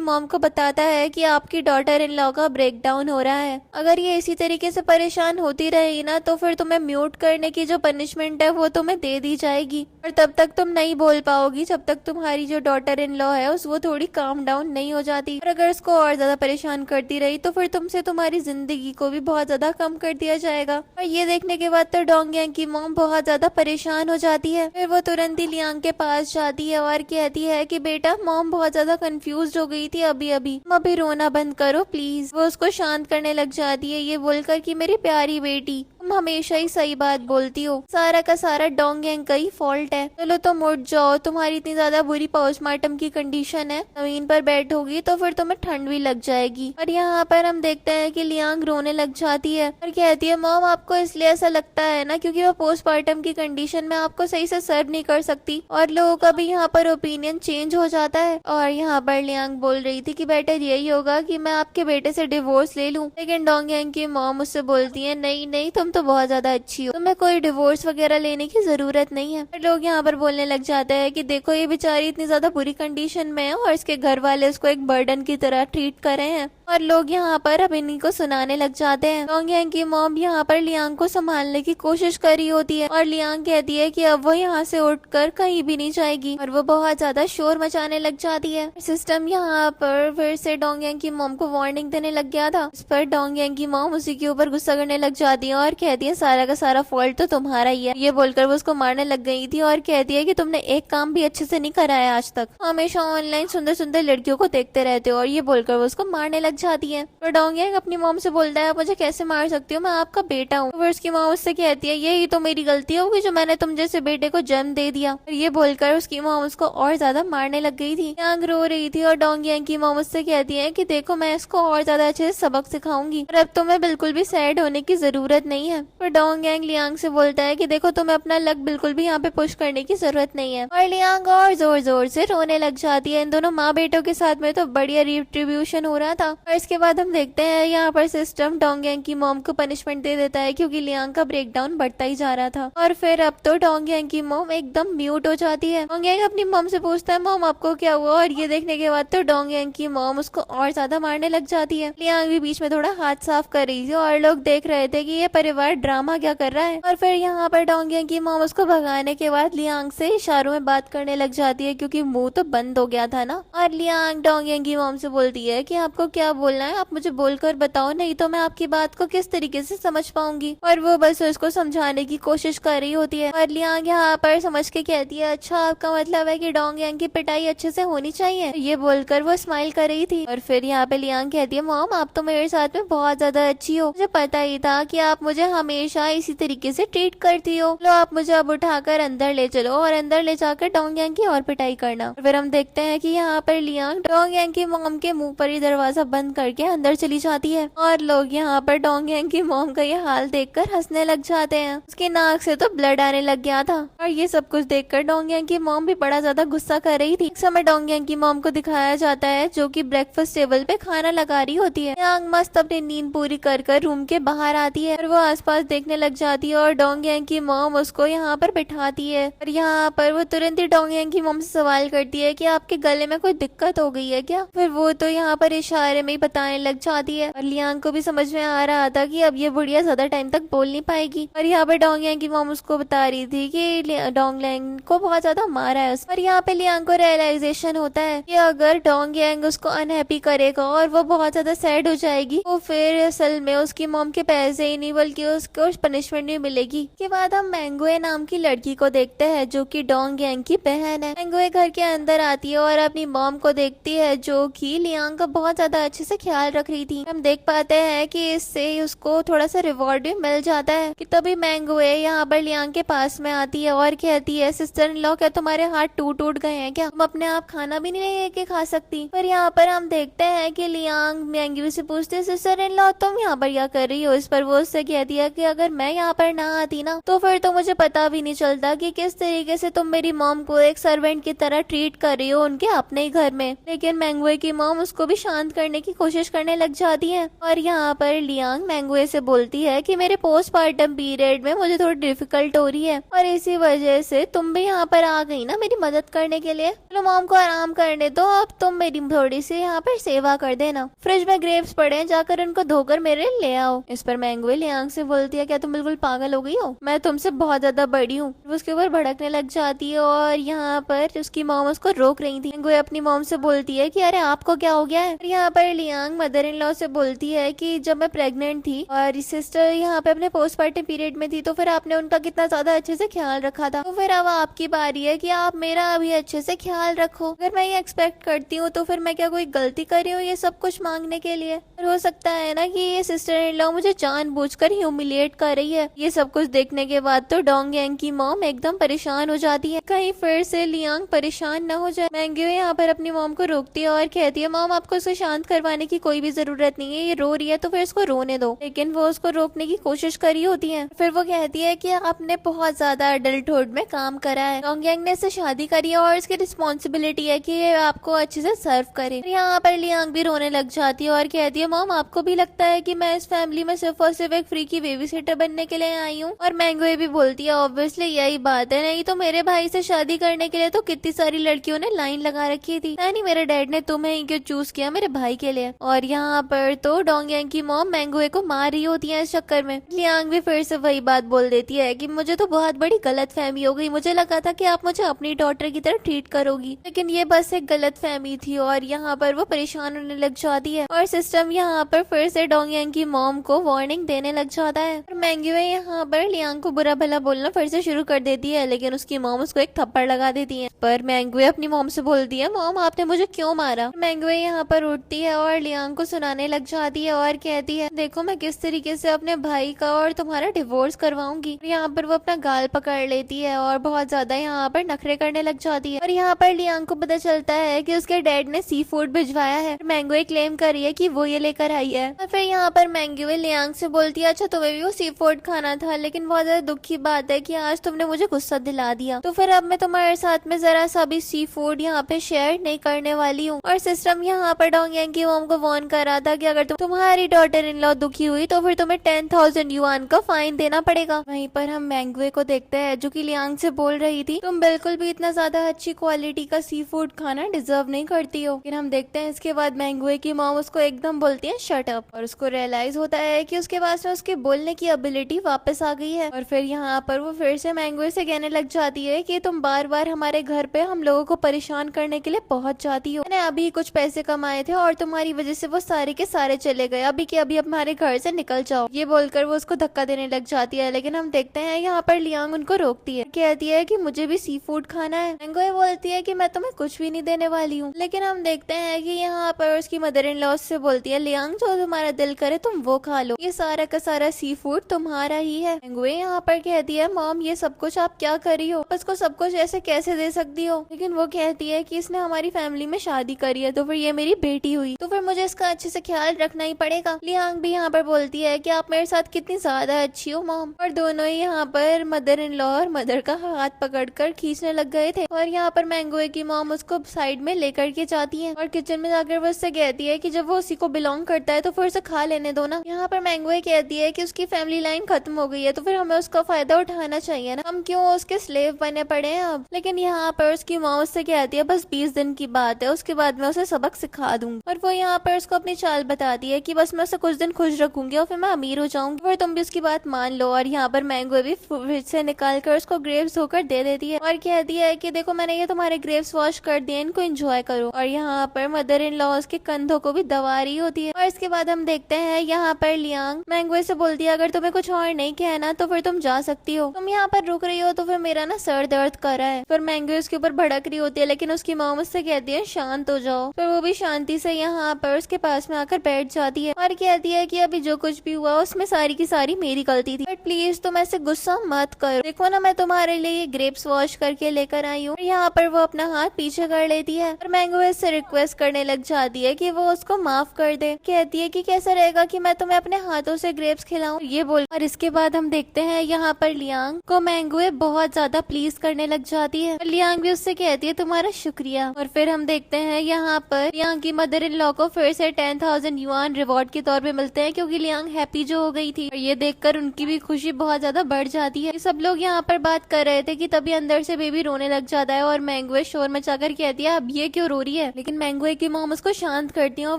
मॉम को बताता है कि आपकी डॉटर इन लॉ का ब्रेकडाउन हो रहा है, अगर ये इसी तरीके से परेशान होती रही ना तो फिर तुम्हें म्यूट करने की जो पनिशमेंट है वो तुम्हें दे दी जाएगी, और तब तक तुम नहीं बोल पाओगी जब तक तुम्हारी जो डॉटर इन लॉ है वो थोड़ी काम डाउन नहीं हो जाती। और अगर इसको और ज्यादा परेशान करती रही तो फिर तुमसे तुम्हारी जिंदगी को भी बहुत ज्यादा कम कर दिया जाएगा। और ये देखने के बाद तो डोंगयांग की मॉम बहुत ज्यादा परेशान हो जाती है। फिर वो तुरंत ही लियांग के पास जाती है और कहती है कि बेटा मॉम बहुत ज्यादा कंफ्यूज हो गई थी अभी तुम अभी रोना बंद करो प्लीज। वो उसको शांत करने लग जाती है ये बोलकर कि मेरी प्यारी बेटी तुम हमेशा ही सही बात बोलती हो, सारा का सारा डोंगयांग का ही फॉल्ट है, चलो तुम उठ जाओ, तुम्हारी इतनी ज्यादा बुरी पोस्टमार्टम की कंडीशन है, जमीन पर बैठोगी तो फिर तुम्हें ठंड भी लग जाएगी। और यहाँ पर हम देखते हैं कि लियांग रोने लग जाती है और कहती है मॉम आपको इसलिए ऐसा लगता है ना क्योंकि मैं पोस्टमार्टम की कंडीशन में आपको सही से सर्व नहीं कर सकती, और लोगों का भी यहाँ पर ओपिनियन चेंज हो जाता है। और यहाँ पर लियांग बोल रही थी कि बेटर यही होगा कि मैं आपके बेटे से डिवोर्स ले लूं, लेकिन डोंगयांग की मॉम उससे बोलती है नहीं नहीं तुम तो बहुत ज्यादा अच्छी हो, तुम्हें कोई डिवोर्स वगैरह लेने की जरूरत नहीं है। लोग यहाँ पर बोलने लग जाते हैं कि देखो ये बेचारी इतनी ज्यादा बुरी कंडीशन में है और इसके घर वाले उसको एक बर्डन की तरह ट्रीट कर रहे हैं, और लोग यहाँ पर अब इन्हीं को सुनाने लग जाते हैं। डोंगयांग की मॉम यहाँ पर लियांग को संभालने की कोशिश कर रही होती है और लियांग कहती है कि अब वो यहाँ से उठकर कहीं भी नहीं जाएगी, और वो बहुत ज्यादा शोर मचाने लग जाती है। सिस्टम यहाँ पर फिर से डोंगयांग की मॉम को वार्निंग देने लग गया था, इस पर डोंगयांग की मॉम उसी के ऊपर गुस्सा करने लग जाती है और कहती है सारा का सारा फॉल्ट तो तुम्हारा ही है। ये बोलकर वो उसको मारने लग गई थी और कहती है कि तुमने एक काम भी अच्छे से नहीं कराया आज तक, हमेशा ऑनलाइन सुंदर सुंदर लड़कियों को देखते रहते हो, और ये बोलकर वो उसको मारने लग जाती है। तो डोंगयांग अपनी मॉम से बोलता है मुझे कैसे मार सकती हो, मैं आपका बेटा हूँ। फिर उसकी मॉम उससे कहती है यही तो मेरी गलती होगी जो मैंने तुम जैसे बेटे को जन्म दे दिया। और ये बोलकर उसकी मॉम उसको और ज्यादा मारने लग गई थी। लियांग रो रही थी और डोंगयांग की मॉम उससे कहती है कि देखो मैं इसको और ज्यादा अच्छे से सबक सिखाऊंगी, और अब तुम्हें बिल्कुल भी सैड होने की जरूरत नहीं है। फिर डोंगयांग लियांग से बोलता है कि देखो तुम्हें अपना लक बिल्कुल भी यहाँ पे पुश करने की जरूरत नहीं है, और लियांग और जोर जोर से रोने लग जाती है। इन दोनों माँ बेटों के साथ में तो बढ़िया रिट्रीब्यूशन हो रहा था। और इसके बाद हम देखते हैं यहाँ पर सिस्टम डोंगयांग की मॉम को पनिशमेंट दे देता है क्योंकि लियांग का ब्रेकडाउन बढ़ता ही जा रहा था। और फिर अब तो डोंगयांग की मॉम एकदम म्यूट हो जाती है। डोंगयांग अपनी मॉम से पूछता है मॉम आपको क्या हुआ, और ये देखने के बाद तो डोंगयांग की मॉम उसको और ज्यादा मारने लग जाती है। लियांग भी बीच में थोड़ा हाथ साफ कर रही थी और लोग देख रहे थे कि ये परिवार ड्रामा क्या कर रहा है। और फिर यहाँ पर डोंगयांग की मॉम उसको भगाने के बाद लियांग से इशारों में बात करने लग जाती है क्योंकि मुंह तो बंद हो गया था ना। और लियांग डोंगयांग की मॉम से बोलती है कि आपको क्या बोलना है आप मुझे बोलकर बताओ, नहीं तो मैं आपकी बात को किस तरीके से समझ पाऊंगी। और वो बस उसको समझाने की कोशिश कर रही होती है। और लियांग यहाँ पर समझ के कहती है अच्छा आपका मतलब है कि डोंगयांग की पिटाई अच्छे से होनी चाहिए। ये बोलकर वो स्माइल कर रही थी। और फिर यहाँ पे लियांग कहती है मॉम आप तो मेरे साथ में बहुत ज्यादा अच्छी हो, मुझे पता ही था कि आप मुझे हमेशा इसी तरीके से ट्रीट करती हो, लो आप मुझे अब उठाकर अंदर ले चलो और अंदर ले जाकर डोंगयांग की और पिटाई करना। फिर हम देखते हैं कि यहाँ पर लियांग डोंगयांग की मॉम के मुंह पर ही दरवाजा बंद करके अंदर चली जाती है, और लोग यहाँ पर डोंगयांग की मॉम का ये हाल देखकर हंसने लग जाते हैं। उसकी नाक से तो ब्लड आने लग गया था। और ये सब कुछ देखकर डोंगयांग की मॉम भी बड़ा ज्यादा गुस्सा कर रही थी। एक समय डोंगयांग की मॉम को दिखाया जाता है जो कि ब्रेकफास्ट टेबल पे खाना लगा रही होती है। लियांग मस्त अपनी नींद पूरी कर रूम के बाहर आती है और वो आसपास देखने लग जाती है, और डोंगयांग की मॉम उसको यहाँ पर बिठाती है। और यहाँ पर वो तुरंत ही डोंगयांग की मॉम से सवाल करती है कि आपके गले में कोई दिक्कत हो गई है क्या। फिर वो तो यहाँ पर इशारे में ही बताने लग जाती है, और लियांग को भी समझ में आ रहा था कि अब ये बुढ़िया ज्यादा टाइम तक बोल नहीं पाएगी। और यहाँ पर डोंगयांग की मॉम उसको बता रही थी कि डोंगयांग को बहुत ज्यादा मारा है और यहाँ पे लियांग को रियलाइजेशन होता है कि अगर डोंगयांग उसको अनहैप्पी करेगा और वो बहुत ज्यादा सैड हो जाएगी, तो फिर असल में उसकी मॉम के पैसे ही नहीं बल्कि उसको पनिशमेंट भी मिलेगी। के बाद हम मैंगोए नाम की लड़की को देखते हैं जो कि डोंग यांग की बहन है। मैंगोए घर के अंदर आती है और अपनी मॉम को देखती है जो कि लियांग का बहुत ज्यादा अच्छे से ख्याल रख रही थी। हम देख पाते हैं कि इससे उसको थोड़ा सा रिवॉर्ड भी मिल जाता है। कि तभी मैंगोए यहाँ पर लियांग के पास में आती है और कहती है, सिस्टर इन लॉ क्या तुम्हारे हाथ टूट गए हैं क्या? तुम अपने आप खाना भी नहीं लेके खा सकती? पर यहाँ पर हम देखते हैं कि लियांग मैंगोए से पूछते है, सिस्टर इन लॉ तुम यहाँ पर क्या कर रही हो? इस पर वो उससे कहती है कि अगर मैं यहाँ पर ना आती ना तो फिर तो मुझे पता भी नहीं चलता कि किस तरीके से तुम मेरी मॉम को एक सर्वेंट की तरह ट्रीट कर रही हो उनके अपने ही घर में। लेकिन मैंगोए की मॉम उसको भी शांत करने की कोशिश करने लग जाती है। और यहाँ पर लियांग मैंगोए से बोलती है कि मेरे पोस्टमार्टम पीरियड में मुझे थोड़ी डिफिकल्ट हो रही है और इसी वजह से तुम भी यहाँ पर आ गई ना मेरी मदद करने के लिए। चलो मॉम को आराम करने दो, अब तुम मेरी थोड़ी सी यहाँ पर सेवा कर देना। फ्रिज में ग्रेप्स पड़े हैं, जाकर उनको धोकर मेरे ले आओ। इस पर मैंगोए लियांग से बोलती है, क्या तुम बिल्कुल पागल हो गई हो? मैं तुमसे बहुत ज्यादा बड़ी हूँ। उसके ऊपर भड़कने लग जाती है और यहाँ पर उसकी मॉम उसको रोक रही थी। मैंगोए अपनी मॉम से बोलती है कि अरे आपको क्या हो गया है? यहाँ पर लियांग मदर इन लॉ से बोलती है कि जब मैं प्रेग्नेंट थी और सिस्टर यहाँ पे अपने पोस्टमार्टम पीरियड में थी तो फिर आपने उनका कितना ज्यादा अच्छे से ख्याल रखा था, तो फिर अब आपकी बारी है कि आप मेरा अभी अच्छे से ख्याल रखो। अगर मैं ये एक्सपेक्ट करती हूँ तो फिर मैं क्या कोई गलती कर रही हूँ ये सब कुछ मांगने के लिए? और हो सकता है ना कि ये सिस्टर इन लॉ मुझे जानबूझकर ह्यूमिलिएट कर रही है। ये सब कुछ देखने के बाद तो डोंग यांग की मॉम एकदम परेशान हो जाती है, कहीं फिर से लियांग परेशान न हो जाए। मैंगोए यहाँ पर अपनी मॉम को रोकती है और कहती है, मॉम आपको उसे शांत करवाने की कोई भी जरूरत नहीं है, ये रो रही है तो फिर इसको रोने दो। लेकिन वो उसको रोकने की कोशिश कर रही होती है। फिर वो कहती है कि आपने बहुत ज्यादा अडल्टहुड में काम करा है, डोंग यांग ने इससे शादी करी है और इसकी रिस्पॉन्सिबिलिटी है कि ये आपको अच्छे से सर्व करे। यहाँ पर लियांग भी रोने लग जाती है और कहती है, मॉम आपको भी लगता है कि मैं इस फैमिली में सिर्फ और सिर्फ एक फ्री की बेबी सिटर बनने के लिए आई हूँ? और मैंगोए भी बोलती है, ऑब्वियसली यही बात है, नहीं तो मेरे भाई से शादी करने के लिए तो कितनी सारी लड़कियों ने लाइन लगा रखी थी, नहीं मेरे डैड ने तुम्हें ही क्यों चूज किया मेरे भाई के लिए? और यहाँ पर तो डोंग यांग की मॉम मैंगोए को मार रही होती है इस चक्कर में। लियांग भी फिर से वही बात बोल देती है कि मुझे तो बहुत बड़ी गलत फहमी हो गई, मुझे लगा था कि आप मुझे अपनी डॉटर की तरह ट्रीट करोगी, लेकिन ये बस एक गलत फहमी थी। और यहाँ पर वो परेशान होने लग जाती है और सिस्टम यहाँ पर फिर से डोंग यांग की मॉम को वार्निंग देने लग जाता है। और मैंगोए यहाँ पर लियांग को बुरा भला बोलना फिर से शुरू कर देती है, लेकिन उसकी मॉम उसको एक थप्पड़ लगा देती है। पर मैंगोए अपनी मॉम से बोलती है, मॉम आपने मुझे क्यों मारा? मैंगोए यहाँ पर उठती है और लियांग को सुनाने लग जाती है और कहती है, देखो मैं किस तरीके से अपने भाई का और तुम्हारा डिवोर्स करवाऊंगी। यहाँ पर वो अपना गाल पकड़ लेती है और बहुत ज्यादा यहाँ पर नखरे करने लग जाती है। और यहाँ पर लियांग को पता चलता है कि उसके डैड ने सी फूड भिजवाया है। मैंगोए क्लेम कर रही है कि वो ये लेकर आई है। और फिर यहाँ पर मैंगोए लियांग से बोलती है, अच्छा तुम्हें भी वो सी फूड खाना था, लेकिन बहुत ज्यादा दुख की बात है कि आज तुमने मुझे गुस्सा दिला दिया, तो फिर अब मैं तुम्हारे साथ में जरा सा भी सी फूड यहाँ पे शेयर नहीं करने वाली हूँ। और सिस्टम यहाँ पर डोंग यांग की मॉम को वार्न कर रहा था कि अगर तुम्हारी डॉटर इन लॉ दुखी हुई तो फिर तुम्हें 10,000 युआन का फाइन देना पड़ेगा। वहीं पर हम मैंगोए को देखते हैं जो कि लियांग से बोल रही थी, तुम बिल्कुल भी इतना ज्यादा अच्छी क्वालिटी का सी फूड खाना डिजर्व नहीं करती हो। लेकिन हम देखते हैं इसके बाद मैंगोए की मॉम उसको एकदम बोलती है शट अप, और उसको रियलाइज होता है कि उसके पास में उसके बोलने की एबिलिटी वापस आ गई है। और फिर यहाँ पर वो फिर से मैंगोए से कहने लग जाती है कि तुम बार बार हमारे घर पे हम लोगों को परेशान करने के लिए पहुंच जाती हो। मैंने अभी कुछ पैसे कमाए थे और तुम्हारी वजह से वो सारे के सारे चले गए, अभी के अभी हमारे घर से निकल जाओ। ये बोलकर वो उसको धक्का देने लग जाती है, लेकिन हम देखते हैं यहाँ पर लियांग उनको रोकती है, कहती है कि मुझे भी सी फूड खाना है। मैंगोए बोलती है कि मैं तुम्हें कुछ भी नहीं देने वाली हूँ। लेकिन हम देखते हैं कि यहाँ पर उसकी मदर इन लॉ से बोलती है, लियांग जो तुम्हारा दिल करे तुम वो खा लो, ये सारा का सारा सी फूड तुम्हारा ही है। मैंगोए यहाँ पर कहती है, मॉम ये सब कुछ आप क्या कर रही हो, उसको सब कुछ ऐसे कैसे दे सकती हो? लेकिन वो कहती है कि इसने हमारी फैमिली में शादी करी है तो फिर ये मेरी बेटी हुई, तो फिर मुझे इसका अच्छे से ख्याल रखना ही पड़ेगा। लियांग भी यहाँ पर बोलती है कि आप मेरे साथ कितनी ज्यादा अच्छी हो मॉम। और दोनों ही यहाँ पर मदर इन लॉ और मदर का हाथ पकड़कर खींचने लग गए थे। और यहाँ पर मैंगोए की मॉम उसको साइड में लेकर के जाती है और किचन में जाकर वो उससे कहती है कि जब वो उसी को बिलोंग करता है तो फिर उसे खा लेने दो ना। यहाँ पर मैंगोए कहती है कि उसकी फैमिली लाइन खत्म हो गई है तो फिर हमें उसका फायदा उठाना चाहिए ना, हम क्यों उसके स्लेव बने पड़े हैं अब। लेकिन यहाँ पर उसकी मॉम उससे कहती है, बस 20 दिन की बात है, उसके बाद मैं उसे सबक सिखा दूंगी। और वो यहाँ पर उसको अपनी चाल बताती है कि बस मैं उसे कुछ दिन खुश रखूंगी और फिर मैं अमीर हो जाऊंगी, फिर तुम भी उसकी बात मान लो। और यहाँ पर मैंगो भी फ्रिज से निकाल कर उसको ग्रेप्स धोकर दे देती है और कहती है कि देखो मैंने ये तुम्हारे ग्रेप्स वॉश कर दिए, इनको एंजॉय करो। और यहाँ पर मदर इन लॉ उसके कंधों को भी दबा रही होती है। और इसके बाद हम देखते हैं यहाँ पर लियांग मैंगो से बोलती बोलती है अगर तुम्हें कुछ और नहीं कहना तो फिर तुम जा सकती हो, तुम यहाँ पर रुक रही हो तो फिर मेरा ना सर दर्द कर रहा है। फिर मैंगो उसके ऊपर भड़क रही होती है, लेकिन उसकी मॉम उससे कहती है शांत हो जाओ। फिर वो भी शांति से यहाँ पर उसके पास में आकर बैठ जाती है और कहती है कि अभी जो कुछ भी हुआ उसमें सारी की सारी मेरी गलती थी, बट प्लीज तुम ऐसे गुस्सा मत करो, देखो ना मैं तुम्हारे लिए ग्रेप्स वॉश करके लेकर आई हूँ। यहाँ पर वो अपना हाथ पीछे कर लेती है और मैंगो इससे रिक्वेस्ट करने लग जाती है कि वो उसको माफ कर दे। कहती है कि कैसा रहेगा कि मैं तुम्हें अपने हाथों से ग्रेप्स खिलाऊं, ये बोल। और इसके बाद हम देखते हैं यहाँ पर लियांग को मैंगो बहुत ज्यादा प्लीज करने लग जाती है। लियांग भी उससे कहती है तुम्हारा शुक्रिया। और फिर हम देखते हैं यहाँ पर लियांग की मदर इन लॉ को फिर से 10,000 युआन रिवॉर्ड के तौर पे मिलते हैं, क्योंकि लियांग हैप्पी जो हो गई थी। और ये देखकर उनकी भी खुशी बहुत ज्यादा बढ़ जाती है। सब लोग यहाँ पर बात कर रहे थे कि तभी अंदर से बेबी रोने लग जाता है और मैंगो शोर मचाकर कहती है अब ये क्यों रो रही है, लेकिन मैंगो की मॉम उसको शांत करती है और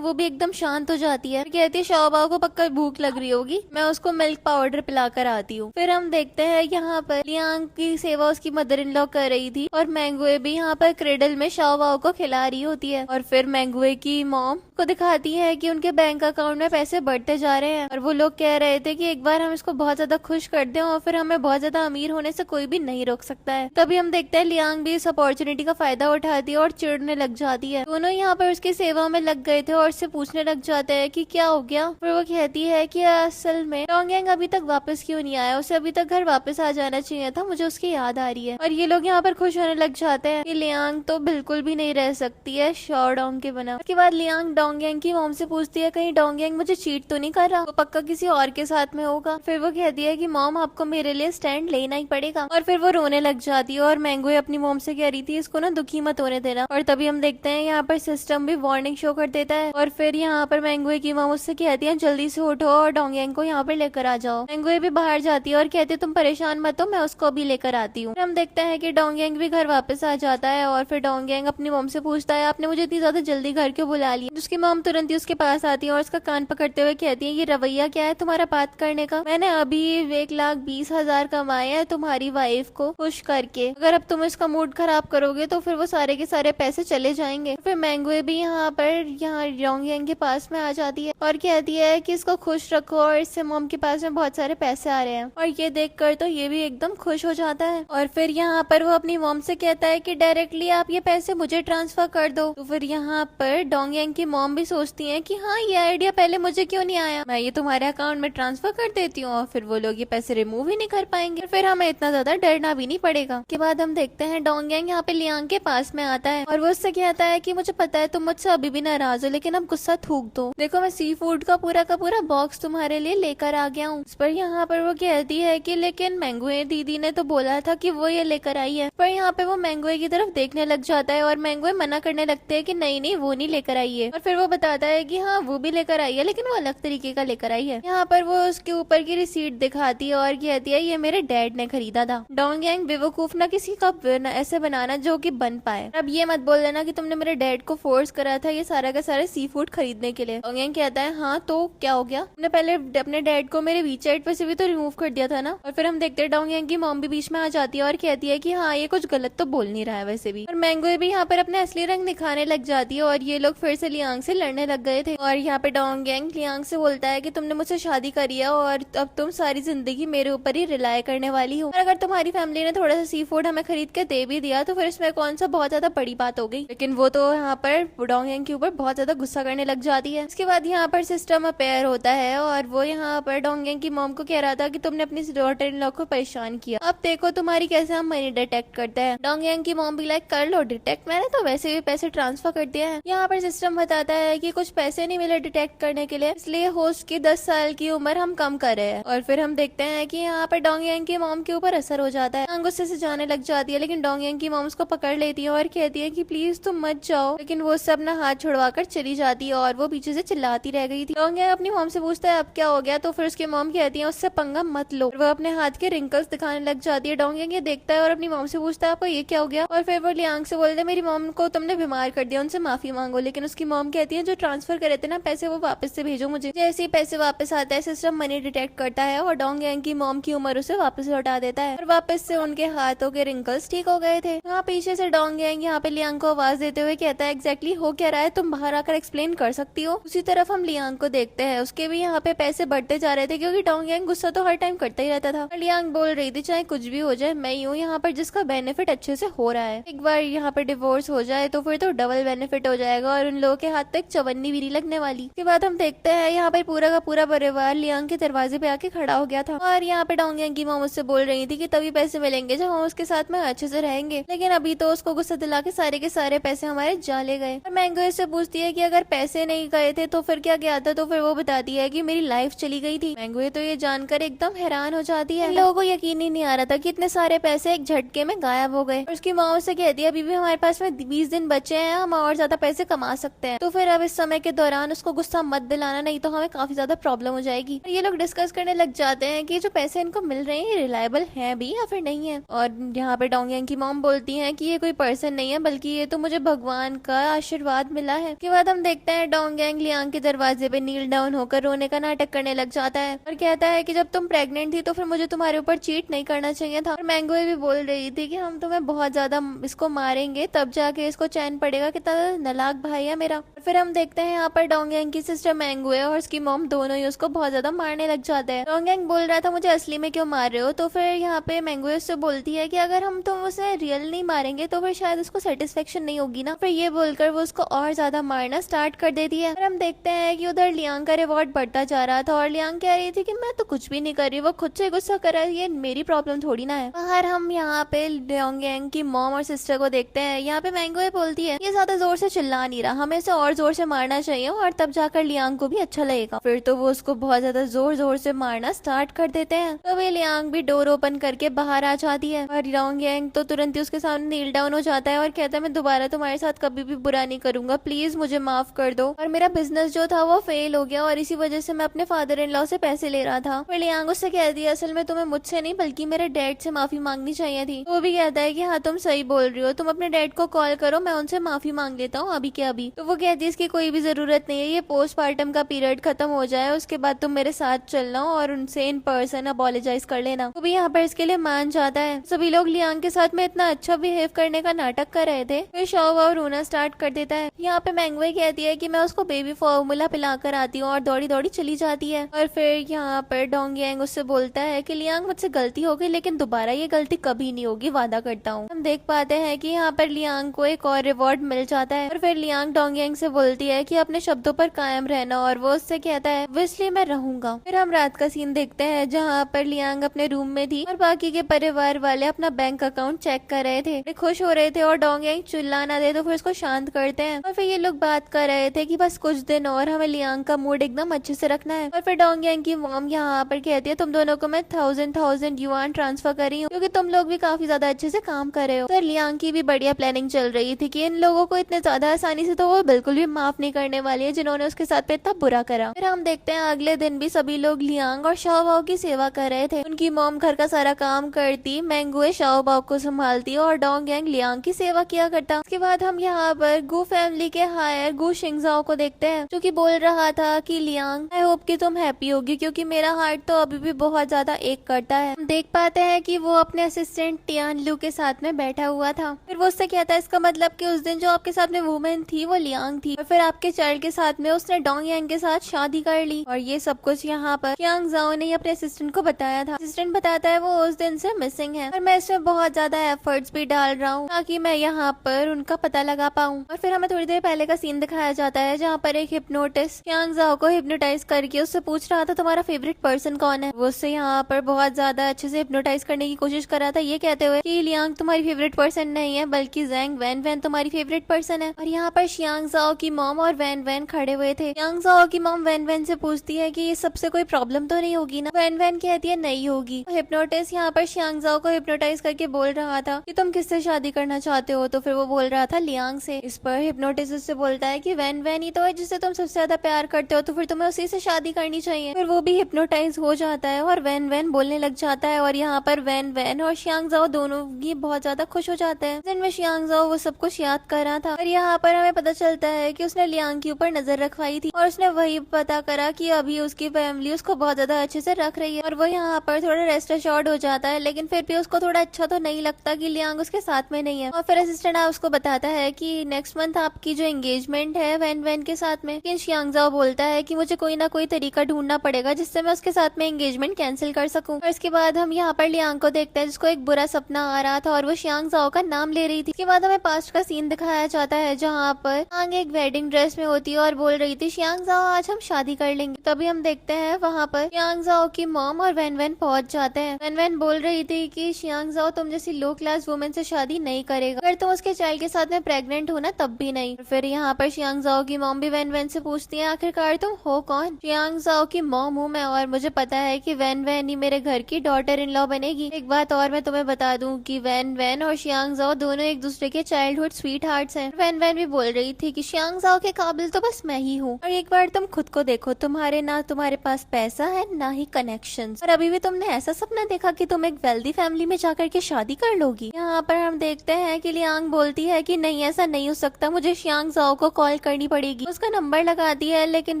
वो भी एकदम शांत हो जाती है। कहती है शाओबाओ को पक्का भूख लग रही होगी, मैं उसको मिल्क पाउडर पिलाकर आती हूँ। फिर हम देखते हैं यहाँ पर लियांग की सेवा उसकी मदर इन लॉ कर रही थी और मैंगो भी यहाँ पर क्रेडल में शाओबाओ को खिला रही होती है। और फिर मैंगो की मॉम को दिखाती है कि उनके बैंक अकाउंट में पैसे बढ़ते जा रहे हैं और वो लोग कह रहे थे कि एक बार हम इसको बहुत ज्यादा खुश कर दें और फिर हमें बहुत ज्यादा अमीर होने से कोई भी नहीं रोक सकता है। तभी हम देखते हैं लियांग भी इस अपॉर्चुनिटी का फायदा उठाती है और चिढ़ने लग जाती है। दोनों यहाँ पर उसकी सेवा में लग गए थे और उससे पूछने लग जाते हैं कि क्या हो गया। फिर वो कहती है कि असल में डोंगयांग अभी तक वापस क्यों नहीं आया, उसे अभी तक घर वापस आ जाना चाहिए था, मुझे उसकी याद आ रही है। और ये लोग यहाँ पर खुश होने लग जाते हैं कि लियांग तो बिल्कुल भी नहीं रह सकती है शॉडोंग के बिना। उसके बाद लियांग डोंगयांग की मॉम से पूछती है कहीं डोंगयांग मुझे चीट तो नहीं कर रहा, वो पक्का किसी और के साथ में होगा। फिर वो कहती है कि मॉम आपको मेरे लिए स्टैंड लेना ही पड़ेगा। और फिर वो रोने लग जाती है और मैंगो अपनी मॉम से कह रही थी इसको ना दुखी मत होने देना। और तभी हम देखते हैं यहाँ पर सिस्टम भी वार्निंग शो कर देता है और फिर यहाँ पर मैंगो की मॉम उससे कहती है जल्दी से उठो और डोंगयांग को यहाँ पर लेकर आ जाओ। मैंगो भी बाहर जाती है और कहती है तुम परेशान मत हो, मैं उसको भी लेकर आती हूँ। हम देखते हैं कि डोंगयांग भी घर वापस आ जाता है और फिर डोंगयांग अपनी मॉम से पूछता है आपने मुझे इतनी ज्यादा जल्दी घर क्यों बुला लिया। उसकी मॉम तुरंत ही उसके पास आती है और उसका कान पकड़ते हुए कहती है ये रवैया क्या है तुम्हारा बात करने का, मैंने अभी 1,20,000 कमाए हैं तुम्हारी वाइफ को खुश करके, अगर अब तुम इसका मूड खराब करोगे तो फिर वो सारे के सारे पैसे चले जाएंगे। फिर मैंगो भी यहाँ पर डोंगयांग के पास में आ जाती है और कहती है कि इसको खुश रखो और इससे मॉम के पास में बहुत सारे पैसे आ रहे हैं। और ये देखकर तो ये भी एकदम खुश हो जाता है और फिर यहाँ पर वो अपनी मॉम से कहता है कि डायरेक्टली आप ये पैसे मुझे ट्रांसफर कर दो। तो फिर यहाँ पर डोंगयांग की मॉम भी सोचती है कि हाँ ये आइडिया पहले मुझे क्यों नहीं आया, मैं ये तुम्हारे अकाउंट में ट्रांसफर कर देती हूँ और फिर वो लोग ये पैसे रिमूव ही नहीं कर पाएंगे, फिर हमें इतना ज्यादा डरना भी नहीं पड़ेगा। के बाद हम देखते हैं डोंगयांग यहाँ पे लियांग के पास में आता है और वो उससे कहता है कि मुझे पता है तुम मुझसे अभी भी नाराज हो, लेकिन अब गुस्सा थूक दो, देखो मैं सी फूड का पूरा बॉक्स तुम्हारे लिए लेकर आ गया हूँ। इस पर यहाँ पर वो कहती है कि लेकिन मैंगो दीदी ने तो बोला था कि वो ये लेकर आई है। पर यहाँ पे वो मैंगो की तरफ देखने लग जाता है और मैंगो मना करने लगते हैं कि नहीं वो नहीं लेकर आई है। और फिर वो बताता है कि हाँ वो भी लेकर आई है लेकिन वो अलग तरीके का लेकर आई है। यहाँ पर वो उसके ऊपर की रिसीट दिखाती है और कहती है ये मेरे डैड ने खरीदा था। डोंगयांग बेवकूफ ना किसी का ऐसे बनाना जो कि बन पाए, अब ये मत बोल देना कि तुमने मेरे डैड को फोर्स करा था ये सारा का सारा सी फूड खरीदने के लिए। डोंगयांग कहता है हाँ तो क्या हो गया, तुमने पहले अपने डैड को मेरे वीचैट पर से भी तो रिमूव कर दिया था ना। और फिर हम देखते हैं डोंगयांग की मॉम भी बीच में आ जाती है और कहती है कि हाँ ये कुछ गलत तो बोल नहीं रहा है वैसे भी। और मैंगो भी यहाँ पर अपने असली रंग दिखाने लग जाती है और ये लोग फिर से लियांग से लड़ने लग गए थे। और यहाँ पे डोंगयांग लियांग से बोलता है कि तुमने मुझसे शादी करी है और अब तुम सारी जिंदगी मेरे ऊपर ही रिलाय करने वाली हो, और अगर तुम्हारी फैमिली ने थोड़ा सा सी फूड हमें खरीद के दे भी दिया तो फिर इसमें कौन सा बहुत ज्यादा बड़ी बात हो गई। लेकिन वो तो यहाँ पर डोंगयांग के ऊपर बहुत ज्यादा गुस्सा करने लग जाती है। इसके बाद यहाँ पर सिस्टम अपेयर होता है और वो यहाँ पर डोंगयांग की मॉम को कह रहा था कि तुमने अपनी डॉटर इन लॉ को परेशान किया, अब देखो तुम्हारी कैसे हम मनी डिटेक्ट करते हैं। डोंगयांग की मॉम भी लाइक कर लो डिटेक्ट, मैंने तो वैसे भी पैसे ट्रांसफर कर दिया है। यहाँ पर सिस्टम बताता है कि कुछ पैसे नहीं मिले डिटेक्ट करने के लिए, इसलिए होस्ट की 10 साल की उम्र हम कम कर रहे हैं। और फिर हम देखते हैं कि यहाँ पर डोंगयांग की मॉम के ऊपर असर हो जाता है, गुस्से से जाने लग जाती है, लेकिन डोंगयांग की मॉम उसको पकड़ लेती है और कहती है कि प्लीज तुम मत जाओ, लेकिन वो उससे अपना हाथ छुड़वाकर चली जाती है और वो पीछे से चिल्लाती रह गई थी। डोंगयांग अपनी मॉम से पूछता है अब क्या हो गया, तो फिर उसकी मॉम कहती है उससे पंगा मत लो, वो अपने हाथ के रिंकल्स दिखाने लग जाती है। डोंगयांग ये देखता है और अपनी मॉम से पूछता है आपको ये क्या हो गया, और फिर वो लियांग से बोलते हैं मेरी मॉम को तुमने बीमार कर दिया, उनसे माफी मांगो। लेकिन उसकी मॉम कहती है जो ट्रांसफर करे थे ना पैसे वो वापस से भेजो मुझे। जैसे ही पैसे वापस आता है सिस्टम मनी डिटेक्ट करता है और डोंगयांग की मॉम की उम्र उसे वापस लौटा देता है और वापस से उनके हाथों के रिंकल्स ठीक हो गए थे। यहाँ पीछे से डोंगयांग यहाँ पे लियांग को आवाज देते हुए कहता है एग्जैक्टली हो क्या रहा है, तुम बाहर आकर एक्सप्लेन कर सकती हो। उसी तरफ हम लियांग को देखते हैं, उसके भी यहाँ पे पैसे बढ़ते जा रहे थे क्योंकि डोंग यांग गुस्सा तो हर टाइम करता ही रहता था। लियांग बोल रही थी चाहे कुछ भी हो जाए मैं ही हूँ यहाँ पर जिसका बेनिफिट अच्छे से हो रहा है। एक बार यहाँ पर डिवोर्स हो जाए तो फिर तो डबल बेनिफिट हो जाएगा और उन लोगों के हाथ तक चवन्नी भी नहीं लगने वाली। इसके बाद हम देखते हैं यहाँ पर पूरा का पूरा परिवार लियांग के दरवाजे पे आके खड़ा हो गया था और यहाँ पे डोंग यांग की माँ मुझसे बोल रही थी कि तभी पैसे मिलेंगे जब हम उसके साथ में अच्छे से रहेंगे, लेकिन अभी तो उसको गुस्सा दिला के सारे पैसे हमारे जाले गए। और मैंगो इससे पूछती है कि अगर पैसे नहीं गए थे तो फिर क्या गया था, तो फिर वो बताती है कि मेरी लाइफ चली गई थी। मैंगो तो ये जानकर एकदम हैरान हो जाती है। लोगों को यकीन ही नहीं आ रहा था कि इतने सारे पैसे एक झटके में गायब हो गए। और उसकी माँ उससे कहती है अभी भी हमारे पास में 20 दिन बचे हैं, हम और ज्यादा पैसे कमा सकते हैं, तो फिर अब इस समय के दौरान उसको गुस्सा मत दिलाना, नहीं तो हमें काफी ज्यादा प्रॉब्लम हो जाएगी। और ये लोग डिस्कस करने लग जाते हैं कि जो पैसे इनको मिल रहे हैं रिलायबल है भी या फिर नहीं है। और यहाँ पे डोंग यांग की मॉम बोलती है कि ये कोई पर्सन नहीं है बल्कि ये तो मुझे भगवान का आशीर्वाद मिला है। के बाद हम देखते हैं डोंग यांग लियांग के दरवाजे पे नील डाउन होकर रोने का नाटक करने लग जाता है और कहता है कि जब तुम प्रेग्नेंट थी तो फिर मुझे तुम्हारे ऊपर चीट नहीं करना चाहिए था। और मैंगो भी बोल रही थी कि हम तुम्हें बहुत ज्यादा इसको मारेंगे तब जाके इसको चैन पड़ेगा, कितना नालायक भाई है मेरा। फिर हम देखते हैं यहाँ पर डोंग यांग की सिस्टर मैंगो है और उसकी मॉम दोनों ही उसको बहुत ज्यादा मारने लग जाते हैं। डोंग यांग बोल रहा था मुझे असली में क्यों मार रहे हो, तो फिर यहाँ पे मैंगो उससे बोलती है कि अगर हम तुम उसे रियल नहीं मारेंगे तो फिर शायद उसको सेटिस्फेक्शन नहीं होगी ना। फिर ये बोलकर वो उसको और ज्यादा मारना स्टार्ट कर देती है। और हम देखते हैं कि उधर लियांग का रिवॉर्ड बढ़ता जा रहा था और लियांग कह रही थी कि मैं तो कुछ भी नहीं कर रही, वो खुद से गुस्सा कर रहा है, ये मेरी प्रॉब्लम थोड़ी ना है। बाहर हम यहाँ पे डोंग यांग की मॉम और सिस्टर को देखते हैं। यहाँ पे मैंगो बोलती है ये ज्यादा जोर से चिल्ला नहीं रहा, हमें इसे और जोर से मारना चाहिए और तब जाकर लियांग को भी अच्छा लगेगा। फिर तो वो उसको बहुत ज्यादा जोर जोर से मारना स्टार्ट कर देते हैं। तो वे लियांग भी डोर ओपन करके बाहर आ जाती है और डोंग यांग तो तुरंत ही उसके सामने नील डाउन हो जाता है और कहता है मैं दोबारा तुम्हारे साथ कभी भी बुरा नहीं करूंगा, प्लीज मुझे माफ कर दो। और मेरा बिजनेस जो था वो फेल हो गया और इसी वजह से मैं अपने फादर इन लॉ से पैसे ले रहा था। फिर लियांग उससे कह दिया असल में तुम्हें मुझसे नहीं बल्कि मेरे डैड से माफी मांगनी चाहिए थी। तो वो भी कहता है कि हाँ तुम सही बोल रही हो, तुम अपने डैड को कॉल करो, मैं उनसे माफी मांग लेता हूँ अभी के अभी। तो वो कहती है इसकी कोई भी जरूरत नहीं है, ये पोस्टमार्टम का पीरियड खत्म हो जाए उसके बाद तुम मेरे साथ चलना और उनसे इन पर्सन अपोलोजाइज कर लेना। वो भी यहाँ पर इसके लिए मान जाता है। सभी लोग लियांग के साथ में इतना अच्छा बिहेव करने का नाटक कर रहे थे। फिर शाओ वाओ रोना स्टार्ट कर देता है। यहाँ पे मैंगो कहती है कि मैं उसको बेबी फॉर्मूला पिलाकर आती हूँ और दौड़ी दौड़ी चली जाती है। और फिर यहाँ पर डोंग यांग उससे बोलता है कि लियांग मुझसे गलती हो गई लेकिन दोबारा ये गलती कभी नहीं होगी, वादा करता हूँ। हम देख पाते हैं कि यहाँ पर लियांग को एक और रिवॉर्ड मिल जाता है और फिर लियांग डोंग यांग से बोलती है कि अपने शब्दों पर कायम रहना और वो उससे कहता है इसलिए मैं रहूंगा। फिर हम रात का सीन देखते हैं जहाँ पर लियांग अपने रूम में थी और बाकी के परिवार वाले अपना बैंक अकाउंट चेक कर रहे थे, खुश हो रहे थे और डोंग यांग चिल्ला ना दे तो फिर उसको शांत करते हैं। और फिर ये लोग बात कर रहे थे कि बस कुछ दिन और हमें लियांग का मूड एकदम अच्छे से रखना है। और फिर डोंग यांग की मॉम यहाँ पर कहती है तुम दोनों को मैं 1000 युआन ट्रांसफर कर रही हूँ क्योंकि तुम लोग भी काफी ज्यादा अच्छे से काम कर रहे हो। तो लियांग की भी बढ़िया प्लानिंग चल रही थी कि इन लोगों को इतने ज्यादा आसानी से तो वो बिल्कुल भी माफ नहीं करने वाली है जिन्होंने उसके साथ पे इतना बुरा करा। फिर हम देखते हैं अगले दिन भी सभी लोग लियांग और शाओ बाओ की सेवा कर रहे थे। उनकी मॉम घर का सारा काम करती, मैंगो शाओ बाओ को संभालती और डोंग यांग लियांग की सेवा किया करता। उसके बाद हम यहाँ पर गु फैमिली के हायर गु शिंगजाओ को देखते हैं जो कि बोल रहा था कि लियांग आई होप कि तुम हैप्पी होगी क्योंकि मेरा हार्ट तो अभी भी बहुत ज्यादा एक करता है। हम देख पाते हैं कि वो अपने असिस्टेंट टियान लू के साथ में बैठा हुआ था। फिर वो उससे कहता है इसका मतलब कि उस दिन जो आपके साथ में वुमेन थी वो लियांग थी और फिर आपके चाइल्ड के साथ में उसने डोंग यांग के साथ शादी कर ली। और ये सब कुछ यहाँ पर यांग जाओ ने अपने असिस्टेंट को बताया था। असिस्टेंट बताता है वो उस दिन से मिसिंग है और मैं इसमें बहुत ज्यादा एफर्ट्स भी डाल रहा हूँ ताकि मैं यहाँ पर उनका पता लगा पाऊँ। और फिर हमें थोड़ी देर पहले का सीन दिखाया जाता है जहाँ पर एक हिप्नोटिस्ट यांग जाओ को हिप्नोटाइज करके उससे पूछ रहा था तुम्हारा फेवरेट पर्सन कौन है। वो उससे यहाँ पर बहुत ज्यादा अच्छे से हिप्नोटाइज करने की कोशिश कर रहा था ये कहते हुए कि लियांग तुम्हारी फेवरेट पर्सन नहीं है बल्कि जैंग वैन वैन तुम्हारी फेवरेट पर्सन है। और यहाँ पर शियांग जाओ की मॉम और वैन वैन खड़े हुए थे। यांग जाओ की मॉम वैन वैन से पूछती है कि ये सबसे कोई प्रॉब्लम तो नहीं होगी ना। वैन वैन कहती है नहीं होगी। हिप्नोटिस्ट यहाँ पर शियांग जाओ को हिप्नोटाइज करके बोल रहा था कि तुम किससे शादी करना चाहते हो, तो फिर वो बोल रहा था लियांग से। इस पर हिप्नोटिस्ट उससे बोलता है कि वैन वैन ही तो है जिससे तुम सबसे ज्यादा प्यार करते हो, तो फिर तुम्हें उसी से शादी करनी चाहिए। फिर वो भी हिप्नोटाइज हो जाता है और वैन वैन बोलने लग जाता है और यहाँ पर वैन वैन और शियांग जाओ दोनों ही बहुत ज्यादा खुश हो जाते हैं। जिनमें शियांग जाओ वो सब कुछ याद कर रहा था और यहाँ पर हमें पता चलता है कि उसने लियांग के ऊपर नजर रखवाई थी और उसने वही पता करा कि अभी उसकी फैमिली उसको बहुत ज्यादा अच्छे से रख रही है। और वो यहाँ पर थोड़ा रेस्ट एश्योर्ड हो जाता है लेकिन फिर भी उसको थोड़ा अच्छा तो नहीं लगता कि लियांग उसके साथ में नहीं है। और फिर असिस्टेंट उसको बताता है कि नेक्स्ट मंथ आपकी जो एंगेजमेंट है वैन वैन के साथ में। लेकिन शियांग जाओ बोलता है कि मुझे कोई ना कोई तरीका ढूंढना ढूंढना पड़ेगा जिससे मैं उसके साथ में एंगेजमेंट कैंसिल कर सकूं। और इसके बाद हम यहाँ पर लियांग को देखते हैं जिसको एक बुरा सपना आ रहा था और वो शियांग जाओ का नाम ले रही थी। इसके बाद हमें पास्ट का सीन दिखाया जाता है जहाँ पर आंग एक वेडिंग ड्रेस में होती है और बोल रही थी शियांग जाओ आज हम शादी कर लेंगे। तभी हम देखते हैं वहाँ पर शियांग जाओ की मॉम और वैन वैन पहुंच जाते हैं। वैन वैन बोल रही थी कि शियांग जाओ तुम जैसी लो क्लास वुमेन से शादी नहीं करेगा, अगर तुम उसके चाइल्ड के साथ में प्रेग्नेंट हो ना तब भी नहीं। फिर यहाँ पर शियांग जाओ की मॉम भी वैन वैन से पूछती है आखिरकार तुम हो कौन। शियांग जाओ की मॉम हूँ मैं और मुझे पता है कि वैन वैन ही मेरे घर की डॉटर इन लॉ बनेगी। एक बात और मैं तुम्हें बता दूं कि वैन वैन और शियांग जाओ दोनों एक दूसरे के चाइल्डहुड स्वीट हार्ट्स हैं। वैन वैन भी बोल रही थी कि शियांग जाओ के काबिल तो बस मैं ही हूँ और एक बार तुम खुद को देखो, तुम्हारे पास पैसा है ना ही कनेक्शंस, और अभी भी तुमने ऐसा सपना देखा कि तुम एक वेल्दी फैमिली में जाकर के शादी कर लोगी। यहाँ पर हम देखते हैं कि लियांग बोलती है कि नहीं ऐसा नहीं हो सकता, मुझे शियांग जाओ को कॉल करनी पड़ेगी। उसका नंबर लगाती है लेकिन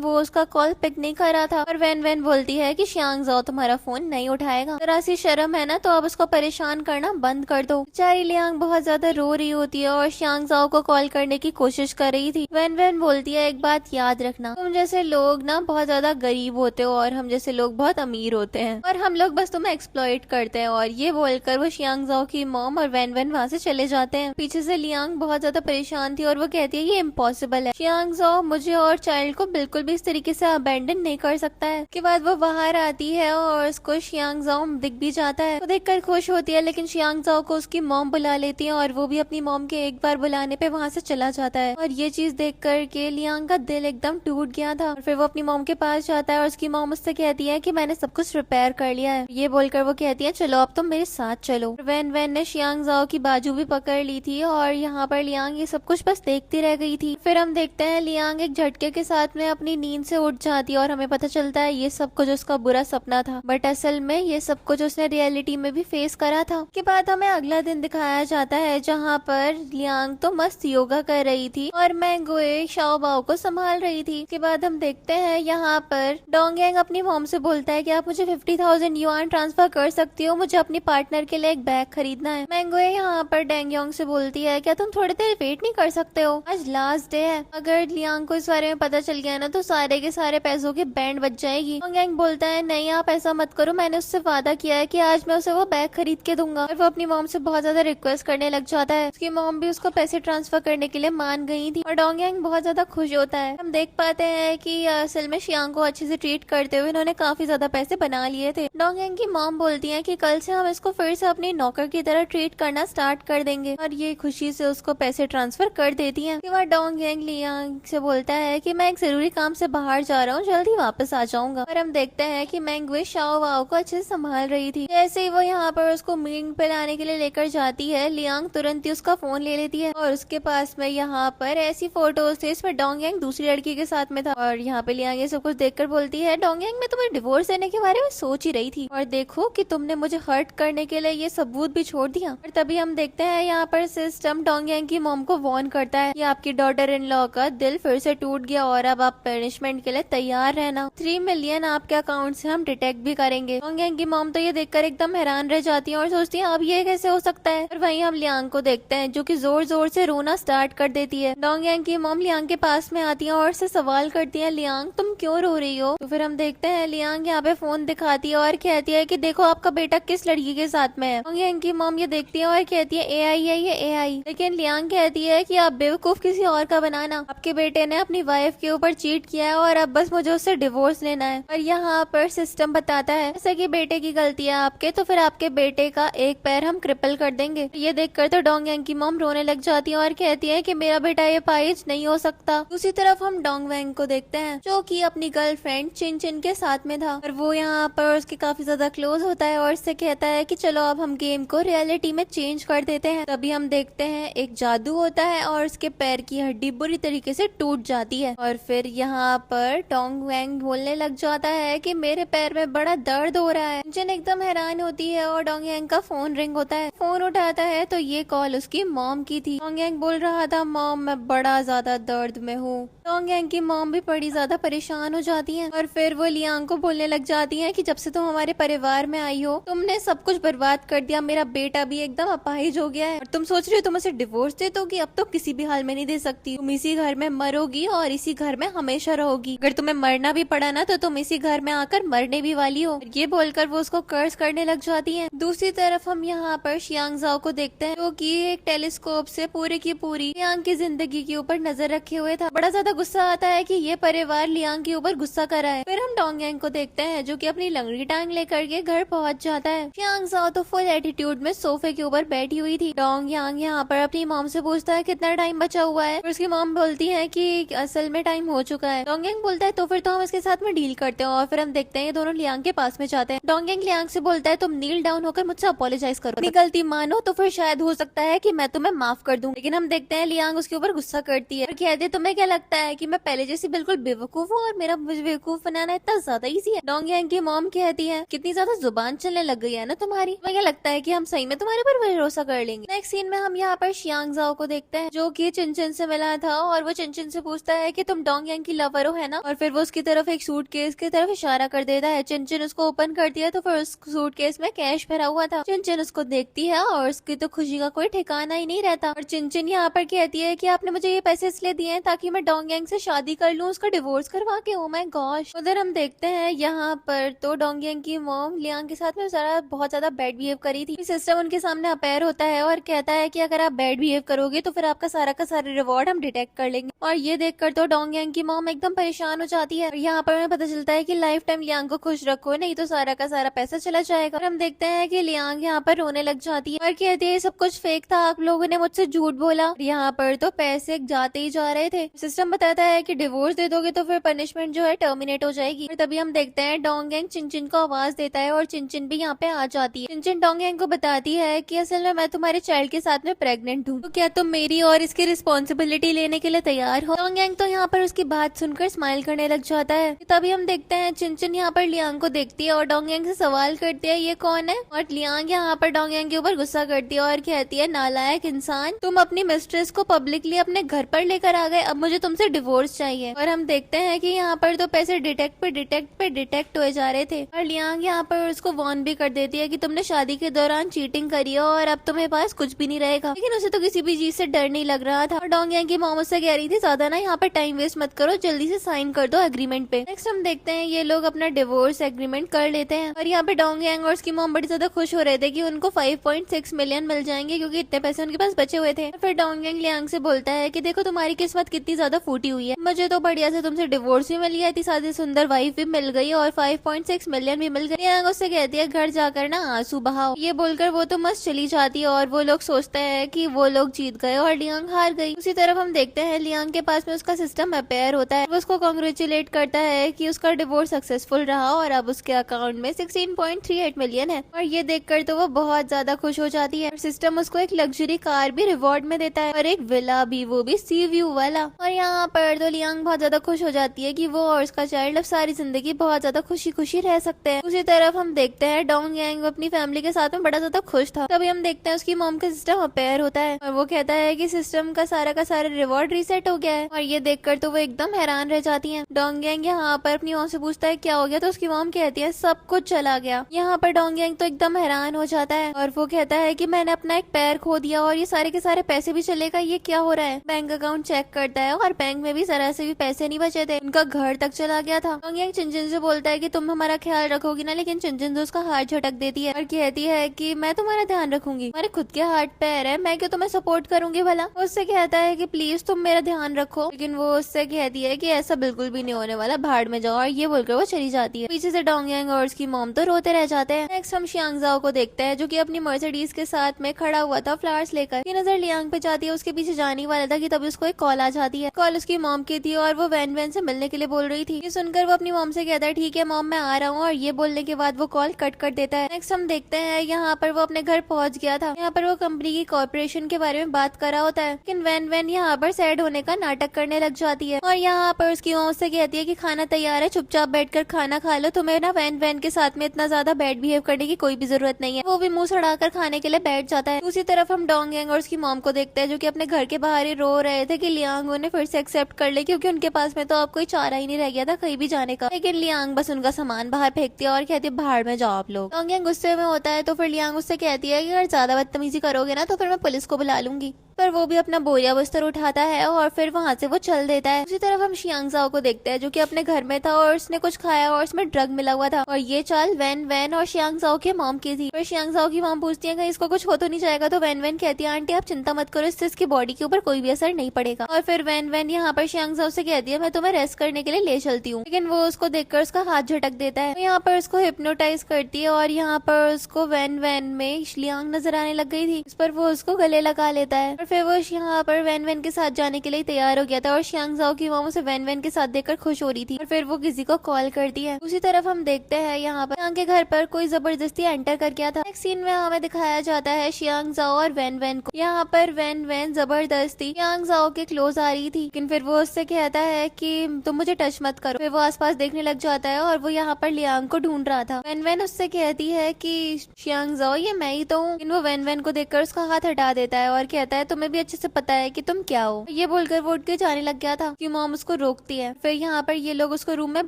वो उसका कॉल पिक नहीं कर रहा था और वैन वैन बोलती है कि शियांग जाओ तुम्हारा फोन नहीं उठाएगा, जरा सी शर्म है ना तो अब उसको परेशान करना बंद कर दो। बेचारी लियांग बहुत ज्यादा रो रही होती है और शियांग जाओ को कॉल करने की कोशिश कर रही थी। वैन वैन बोलती है एक बात याद रखना, तुम जैसे लोग ना बहुत ज्यादा गरीब होते हो और हम जैसे लोग बहुत अमीर होते हैं और हम लोग बस तुम्हें एक्सप्लॉइट करते हैं। और ये बोलकर वो शियांग जाओ की मॉम और वैन वैन वहाँ से चले जाते हैं। पीछे से लियांग बहुत ज्यादा परेशान थी और वो कहती है ये इम्पॉसिबल है, शियांग जाओ मुझे और चाइल्ड को बिल्कुल भी इस तरीके से अबेंडन नहीं कर सकता है। के बाद वो बाहर आती है और उसको शियांग जाओ दिख भी जाता है, वो देखकर खुश होती है लेकिन शियांग जाओ को उसकी मॉम बुला लेती है और वो भी अपनी मॉम के एक बार बुलाने पे वहाँ से चला जाता है। और ये चीज देख कर के लियांग का दिल एकदम टूट गया था और फिर वो अपनी मॉम के पास जाता है और उसकी मॉम उससे कहती है कि मैंने सब कुछ रिपेयर कर लिया है। ये बोलकर वो कहती है चलो अब तुम मेरे साथ चलो। वैन वैन ने शियांग जाओ की बाजू भी पकड़ ली थी और यहाँ पर लियांग ये सब कुछ बस देखती रह गई थी। फिर हम देखते हैं लियांग एक झटके के साथ में अपनी नींद से उठ जाती है और हमें पता चलता है ये सब कुछ उसका बुरा सपना था, बट असल में ये सब कुछ उसने रियलिटी में भी फेस करा था। के बाद हमें अगला दिन दिखाया जाता है जहाँ पर लियांग तो मस्त योगा कर रही थी और मैंगोए शाओ बाओ को संभाल रही थी। के बाद हम देखते हैं यहाँ पर डोंगयांग अपनी मॉम से बोलता है कि आप मुझे 50,000 युआन ट्रांसफर कर सकती हो, मुझे अपनी पार्टनर के लिए एक बैग खरीदना है। मैंगोए यहाँ पर डेंगयोंग से बोलती है क्या तुम थोड़ी देर वेट नहीं कर सकते हो, आज लास्ट डे है, अगर लियांग को इस बारे में पता चल गया ना तो सारे के सारे पैसों की बैंड बच जाएगी। डोंगयांग बोलता है नहीं आप ऐसा मत करो, मैंने उससे वादा किया है कि आज मैं उसे वो बैग खरीद के दूंगा। और वो अपनी मॉम से बहुत ज्यादा रिक्वेस्ट करने लग जाता है। उसकी मॉम भी उसको पैसे ट्रांसफर करने के लिए मान गई थी और डोंगयांग बहुत ज्यादा खुश होता है। हम देख पाते हैं कि असल में शियांग को अच्छे से ट्रीट करते हुए इन्होंने काफी ज्यादा पैसे बना लिए थे। डोंगयांग की मॉम बोलती है कि कल से हम इसको फिर से अपने नौकर की तरह ट्रीट करना स्टार्ट कर देंगे और ये खुशी से उसको पैसे ट्रांसफर कर देती है। फिर डोंगयांग लियांग से बोलता है कि मैं एक जरूरी काम से बाहर जा रहा हूँ, जल्दी वापस आ जाऊंगा। और हम देखते हैं कि मैंगवे शाओ वाओ को अच्छे से संभाल रही थी। जैसे ही वो यहाँ पर उसको मीटिंग पे लाने के लिए लेकर जाती है लियांग तुरंत ही उसका फोन ले लेती है और उसके पास में यहाँ पर ऐसी फोटोज थे इसमें डोंगयांग दूसरी लड़की के साथ में था। और यहाँ पे लियांग ये सब कुछ देखकर बोलती है डोंगयांग मैं तुम्हें डिवोर्स देने के बारे में सोच ही रही थी और देखो कि तुमने मुझे हर्ट करने के लिए ये सबूत भी छोड़ दिया। और तभी हम देखते हैं यहाँ पर सिस्टम डोंगयांग की मॉम को वार्न करता है कि आपकी डॉटर इन लॉ का दिल फिर से टूट गया और अब आप पनिशमेंट के लिए तैयार रहना, 3 मिलियन आपके अकाउंट से हम डिटेक्ट भी करेंगे। डोंगयांग की मॉम तो ये देखकर एकदम हैरान रह जाती है और सोचती है अब ये कैसे हो सकता है। और वहीं हम लियांग को देखते हैं जो कि जोर जोर से रोना स्टार्ट कर देती है। डोंगयांग की मॉम लियांग के पास में आती है और उससे सवाल करती है लियांग तुम क्यों रो रही हो। तो फिर हम देखते हैं लियांग यहाँ पे फोन दिखाती है और कहती है कि देखो आपका बेटा किस लड़की के साथ में है। डोंगयांग की मॉम ये देखती है और कहती है एआई है ये एआई, लेकिन लियांग कहती है कि आप बेवकूफ किसी और का बनाना, आपके बेटे ने अपनी वाइफ के ऊपर चीट किया है और अब बस मुझे उससे डिवोर्स लेना है। और यहाँ पर सिस्टम बताता है जैसे कि बेटे की गलती है आपके तो फिर आपके बेटे का एक पैर हम क्रिपल कर देंगे। ये देखकर तो डोंगयांग की मॉम रोने लग जाती है और कहती है कि मेरा बेटा ये पाइज नहीं हो सकता। दूसरी तरफ हम डोंगयांग को देखते हैं जो कि अपनी गर्लफ्रेंड चिन चिन के साथ में था और वो यहाँ पर उसके काफी ज्यादा क्लोज होता है और उससे कहता है कि चलो अब हम गेम को रियलिटी में चेंज कर देते हैं। तभी हम देखते हैं एक जादू होता है और उसके पैर की हड्डी बुरी तरीके से टूट जाती है और फिर यहाँ पर डोंगयांग बोलने लग जाता है कि मेरे पैर में बड़ा दर्द हो रहा है। जिन एकदम हैरान होती है और डोंगयांग का फोन रिंग होता है। फोन उठाता है तो ये कॉल उसकी मॉम की थी। डोंगयांग बोल रहा था मॉम मैं बड़ा ज्यादा दर्द में हूँ। डोंगयांग की मॉम भी बड़ी ज्यादा परेशान परेशान हो जाती है और फिर वो लियांग को बोलने लग जाती है कि जब से तुम हमारे परिवार में आई हो तुमने सब कुछ बर्बाद कर दिया, मेरा बेटा भी एकदम अपाहिज हो गया है और तुम सोच रही हो तुम उसे डिवोर्स दे दोगी, अब तो किसी भी हाल में नहीं दे सकती, तुम इसी घर में मरोगी और इसी घर में हमेशा रहोगी, अगर तुम्हें मरना भी पड़ा ना तो तुम इसी घर में आकर मरने भी वाली हो। ये बोलकर वो उसको कर्ज करने लग जाती है। दूसरी तरफ हम यहाँ पर शियांग जाओ को देखते हैं जो कि एक टेलीस्कोप से पूरी की पूरी लियांग की जिंदगी के ऊपर नजर रखे हुए था। बड़ा ज्यादा गुस्सा आता है कि ये परिवार लियांग के ऊपर गुस्सा कर रहा है। फिर हम डोंग यांग को देखते हैं जो कि अपनी लंगड़ी टांग लेकर के घर पहुंच जाता है। शियांग जाओ तो फुल एटीट्यूड में सोफे के ऊपर बैठी हुई थी। डोंग यांग यहाँ पर अपनी मॉम से पूछता है कितना टाइम बचा हुआ है, उसकी मॉम बोलती है कि असल में टाइम हो चुका है। डोंग यांग बोलता है तो फिर तो हम इसके साथ में डील करते हैं और फिर हम देखते हैं ये दोनों लियांग के पास में जाते हैं। डोंग यांग लियांग से बोलता है तुम नील डाउन होकर मुझसे अपोलोजाइज करो, अपनी गलती मानो तो फिर शायद हो सकता है कि मैं तुम्हें माफ कर दूं। लेकिन हम देखते हैं लियांग उसके ऊपर गुस्सा करती है और कहती है तुम्हें क्या लगता है कि मैं पहले जैसी बिल्कुल बेवकूफ हूँ और मेरा बेवकूफ बनाना इतना ज्यादा ईजी है। डोंग यांग की मॉम कहती है कितनी ज्यादा जुबान चलने लग गई है ना तुम्हारी, तुम्हें क्या लगता है कि हम सही में तुम्हारे पर भरोसा कर लेंगे। नेक्स्ट सीन में हम यहाँ पर शियांग जाओ को देखते हैं जो कि चिनचिन से मिला था और वो चिनचिन से पूछता है कि तुम डोंग यांग की लवर हो है ना, और फिर वो उसकी तरफ एक सूटकेस की तरफ इशारा कर देता है। चिनचिन उसको ओपन करती है तो फिर उस सूटकेस में कैश भरा हुआ था। चिनचिन उसको देखती है और उसकी तो खुशी का कोई ठिकाना ही नहीं रहता और चिनचिन यहाँ पर कहती है कि आपने मुझे ये पैसे इसलिए दिए हैं ताकि मैं डोंग यांग से शादी कर लूँ, उसका डिवोर्स करवा के। Oh my gosh. उधर हम देखते हैं यहाँ पर तो डोंग यांग की मॉम लियांग के साथ में बहुत ज्यादा बैड बिहेव करी थी। सिस्टम उनके सामने अपेयर होता है और कहता है कि अगर आप बैड बिहेव करोगे तो फिर आपका सारा का सारा रिवॉर्ड हम डिटेक्ट कर लेंगे। और ये देखकर तो डोंग यांग की मॉम एकदम परेशान हो जाती है। यहाँ पर हमें पता चलता है कि लाइफ टाइम लियांग को खुश रखो नहीं तो सारा का सारा पैसा चला जाएगा। और हम देखते हैं कि लियांग यहाँ पर रोने लग जाती है और कहती है सब कुछ फेक था, आप लोगों ने मुझसे झूठ बोला। यहाँ पर तो पैसे जाते ही जा रहे थे। सिस्टम बताता है कि डिवोर्स दे दोगे तो फिर पनिशमेंट जो है टर्मिनेट हो जाएगी। और तभी हम देखते हैं डोंग यांग चिनचिन को आवाज देता है और चिनचिन भी यहाँ पे आ जाती है। चिनचिन डोंग यांग को बताती है कि असल में मैं तुम्हारे चाइल्ड के साथ में प्रेग्नेंट हूँ, तो क्या तुम मेरी और इसकी रिस्पॉन्सिबिलिटी लेने के लिए तैयार हो। डोंग यांग तो यहाँ पर उसकी बात सुनकर स्माइल करने लग जाता है। तभी हम देखते हैं चिनचिन यहाँ पर लियांग को देखती है और डोंग यांग से सवाल करती है ये कौन है। और लियांग यहाँ पर डोंग यांग के ऊपर गुस्सा करती है और कहती है नालायक इंसान, तुम अपनी मिस्ट्रेस को पब्लिकली अपने घर पर लेकर आ गए, अब मुझे तुमसे डिवोर्स चाहिए। और हम देखते हैं कि यहाँ पर तो पैसे डिटेक्ट हुए जा रहे थे। और लियांग यहाँ पर उसको वार्न भी कर देती है कि तुमने शादी के दौरान चीटिंग करी है और अब तुम्हें पास कुछ भी नहीं रहेगा। लेकिन उसे तो किसी भी चीज से डर नहीं लग रहा था। और डोंग यांग की मॉम उससे कह रही थी ज्यादा ना यहाँ पर टाइम वेस्ट मत करो, जल्दी से साइन कर दो एग्रीमेंट पे। नेक्स्ट हम देखते हैं ये लोग अपना डिवोर्स एग्रीमेंट कर लेते हैं। और यहाँ पे डोंग यांग और उसकी मॉम बड़ी ज्यादा खुश हो रहे थे कि उनको 5.6 मिलियन मिल जाएंगे क्योंकि इतने पैसे उनके पास बचे हुए थे। फिर डोंग यांग लियांग से बोलता है कि देखो तुम्हारी किस्मत कितनी ज्यादा फूटी हुई है, मुझे तो बढ़िया से तुमसे डिवोर्स भी मिल गया, इतनी सारी सुंदर वाइफ भी मिल गई और 5.6 मिलियन भी मिल गई। लियांग उससे कहती है घर जाकर ना आंसू बहाओ। ये बोलकर वो तो मस्त चली जाती है और वो लोग सोचते हैं कि वो लोग जीत गए और लियांग हार गई। उसी तरफ हम देखते हैं लियांग के पास में उसका सिस्टम अपेयर होता है। वो उसको कॉन्ग्रेचुलेट करता है कि उसका डिवोर्स सक्सेसफुल रहा और अब उसके अकाउंट में 16.38 मिलियन है। और ये देखकर तो वो बहुत ज्यादा खुश हो जाती है। और सिस्टम उसको एक लग्जरी कार भी रिवॉर्ड में देता है और एक विला भी, वो भी सी व्यू वाला। और यहाँ पर तो लियांग बहुत ज्यादा खुश हो जाती है कि वो और उसका चाइल्ड अब सारी जिंदगी बहुत ज्यादा खुशी खुशी रह सकते हैं। उसी तरफ हम देखते हैं डोंग यांग अपनी फैमिली के साथ में बड़ा ज्यादा खुश था। तभी हम देखते हैं उसकी मॉम का सिस्टम अपेयर होता है और वो कहता है कि सिस्टम का सारा रिवॉर्ड रीसेट हो गया है। और ये देखकर तो वो एकदम हैरान रह जाती है। डोंग यांग यहाँ पर अपनी मॉम से पूछता है क्या हो गया, तो उसकी मॉम कहती है सब कुछ चला गया। यहाँ पर डोंग यांग तो एकदम हैरान हो जाता है और वो कहता है कि मैंने अपना एक पैर खो दिया और ये सारे के सारे पैसे भी चलेगा, ये क्या हो रहा है। बैंक अकाउंट चेक करता है और बैंक में भी जरा से भी पैसे नहीं बचे थे, उनका घर तक चला गया था। डोंग यांग चिनचिन से बोलता है कि तुम हमारा ख्याल रखोगी ना, लेकिन चिनचिन तो उसका हाथ झटक देती है और कहती है कि मैं तुम्हारा ध्यान रखूंगी, हमारे खुद के हाथ पैर है, मैं क्यों तुम्हें सपोर्ट करूंगी भला। उससे कहता है कि प्लीज तुम मेरा ध्यान रखो, लेकिन वो उससे कहती है कि ऐसा बिल्कुल भी नहीं होने वाला, भाड़ में जाओ। और ये बोलकर वो चली जाती है। पीछे से डोंग यांग और उसकी मॉम तो रोते रह जाते हैं। नेक्स्ट हम शियांग जाओ को देखते हैं जो कि अपनी मर्सिडीज के साथ में खड़ा हुआ था फ्लावर्स लेकर। ये नजर लियांग पे जाती है, उसके पीछे जाने वाला था कि तभी उसको एक कॉल आ जाती है। कॉल उसकी मॉम की थी और वो वैन वैन से मिलने के लिए बोल रही थी। ये सुनकर वो अपनी मॉम से कहता है ठीक है मॉम मैं आ रहा हूँ, और ये बोलने के बाद वो कॉल कट कर देता है। नेक्स्ट हम देखते हैं यहाँ पर वो अपने घर पहुंच गया था। यहाँ पर वो कंपनी की कॉर्पोरेशन के बारे में बात कर रहा होता है, लेकिन वैन वैन यहाँ पर सैड होने का नाटक करने लग जाती है। और यहाँ पर उसकी मॉम से कहती है कि खाना तैयार है, चुपचाप बैठकर खाना खा लो, तुम्हें ना वैन वैन के साथ में इतना ज्यादा बैड बिहेव करने की कोई भी जरूरत नहीं है। वो भी मुंह सड़ाकर खाने के लिए बैठ जाता है। दूसरी तरफ हम डोंग यांग और उसकी मॉम को देखते हैं जो कि अपने घर के बाहर ही रो रहे थे कि लियांग उन्हें फिर से एक्सेप्ट कर ले, क्योंकि उनके पास में तो अब कोई चारा ही नहीं रह गया था कहीं भी जाने का। लेकिन लियांग बस उनका सामान बाहर फेंकती है और कहती है भाड़ में जाओ आप लोग। लॉन्ग गुस्से में होता है तो फिर लियांग उससे कहती है कि अगर ज्यादा बदतमीजी करोगे ना तो फिर मैं पुलिस को बुला लूंगी। पर वो भी अपना बोरिया बिस्तर उठाता है और फिर वहाँ से वो चल देता है। उसी तरफ हम शियांगजाओ को देखते हैं जो कि अपने घर में था और उसने कुछ खाया और उसमें ड्रग मिला हुआ था। और ये चाल वैन वैन और शियांगजाओ के मॉम की थी। फिर शियांगजाओ की मॉम पूछती है कहीं इसको कुछ हो तो नहीं जाएगा। तो वैन वैन कहती है आंटी आप चिंता मत करो, इससे इसकी बॉडी के ऊपर कोई भी असर नहीं पड़ेगा। और फिर वैन वैन यहाँ पर शियांगजाओ से कहती है मैं तुम्हें रेस्ट करने के लिए ले चलती हूँ। लेकिन वो उसको देखकर उसका हाथ झटक देता है। यहाँ पर उसको हिप्नोटाइज करती है और यहाँ पर उसको वैन वैन में लियांग नजर आने लग गई थी। इस पर वो उसको गले लगा लेता है और फिर वो यहाँ पर वैन वैन के साथ जाने के लिए तैयार हो गया था। और शियांगजाओ की मॉम उसे वैन वैन के साथ देखकर खुश हो रही थी और फिर वो किसी को कॉल करती है। उसी तरफ हम देखते हैं यहाँ पर शियांग के घर पर कोई जबरदस्ती एंटर कर गया था। एक सीन में हमें दिखाया जाता है शियांगजाओ और वैन वैन को। यहाँ पर वैन वैन जबरदस्ती शियांगजाओ के क्लोज आ रही थी, लेकिन फिर वो उससे कहता है कि तुम मुझे टच मत करो। फिर वो आसपास देखने लग जाता है और वो यहाँ पर लियांग को ढूंढ रहा था। वैन वैन उससे कहती है कि शियांगजाओ ये मैं ही तो हूँ। लेकिन वो वैन वैन को देखकर उसका हाथ हटा देता है और कहता है तुम्हें भी अच्छे से पता है कि तुम क्या हो। ये बोलकर वो उठ के जाने लग गया था कि मॉम उसको रोकती है। फिर यहाँ पर ये लोग उसको रूम में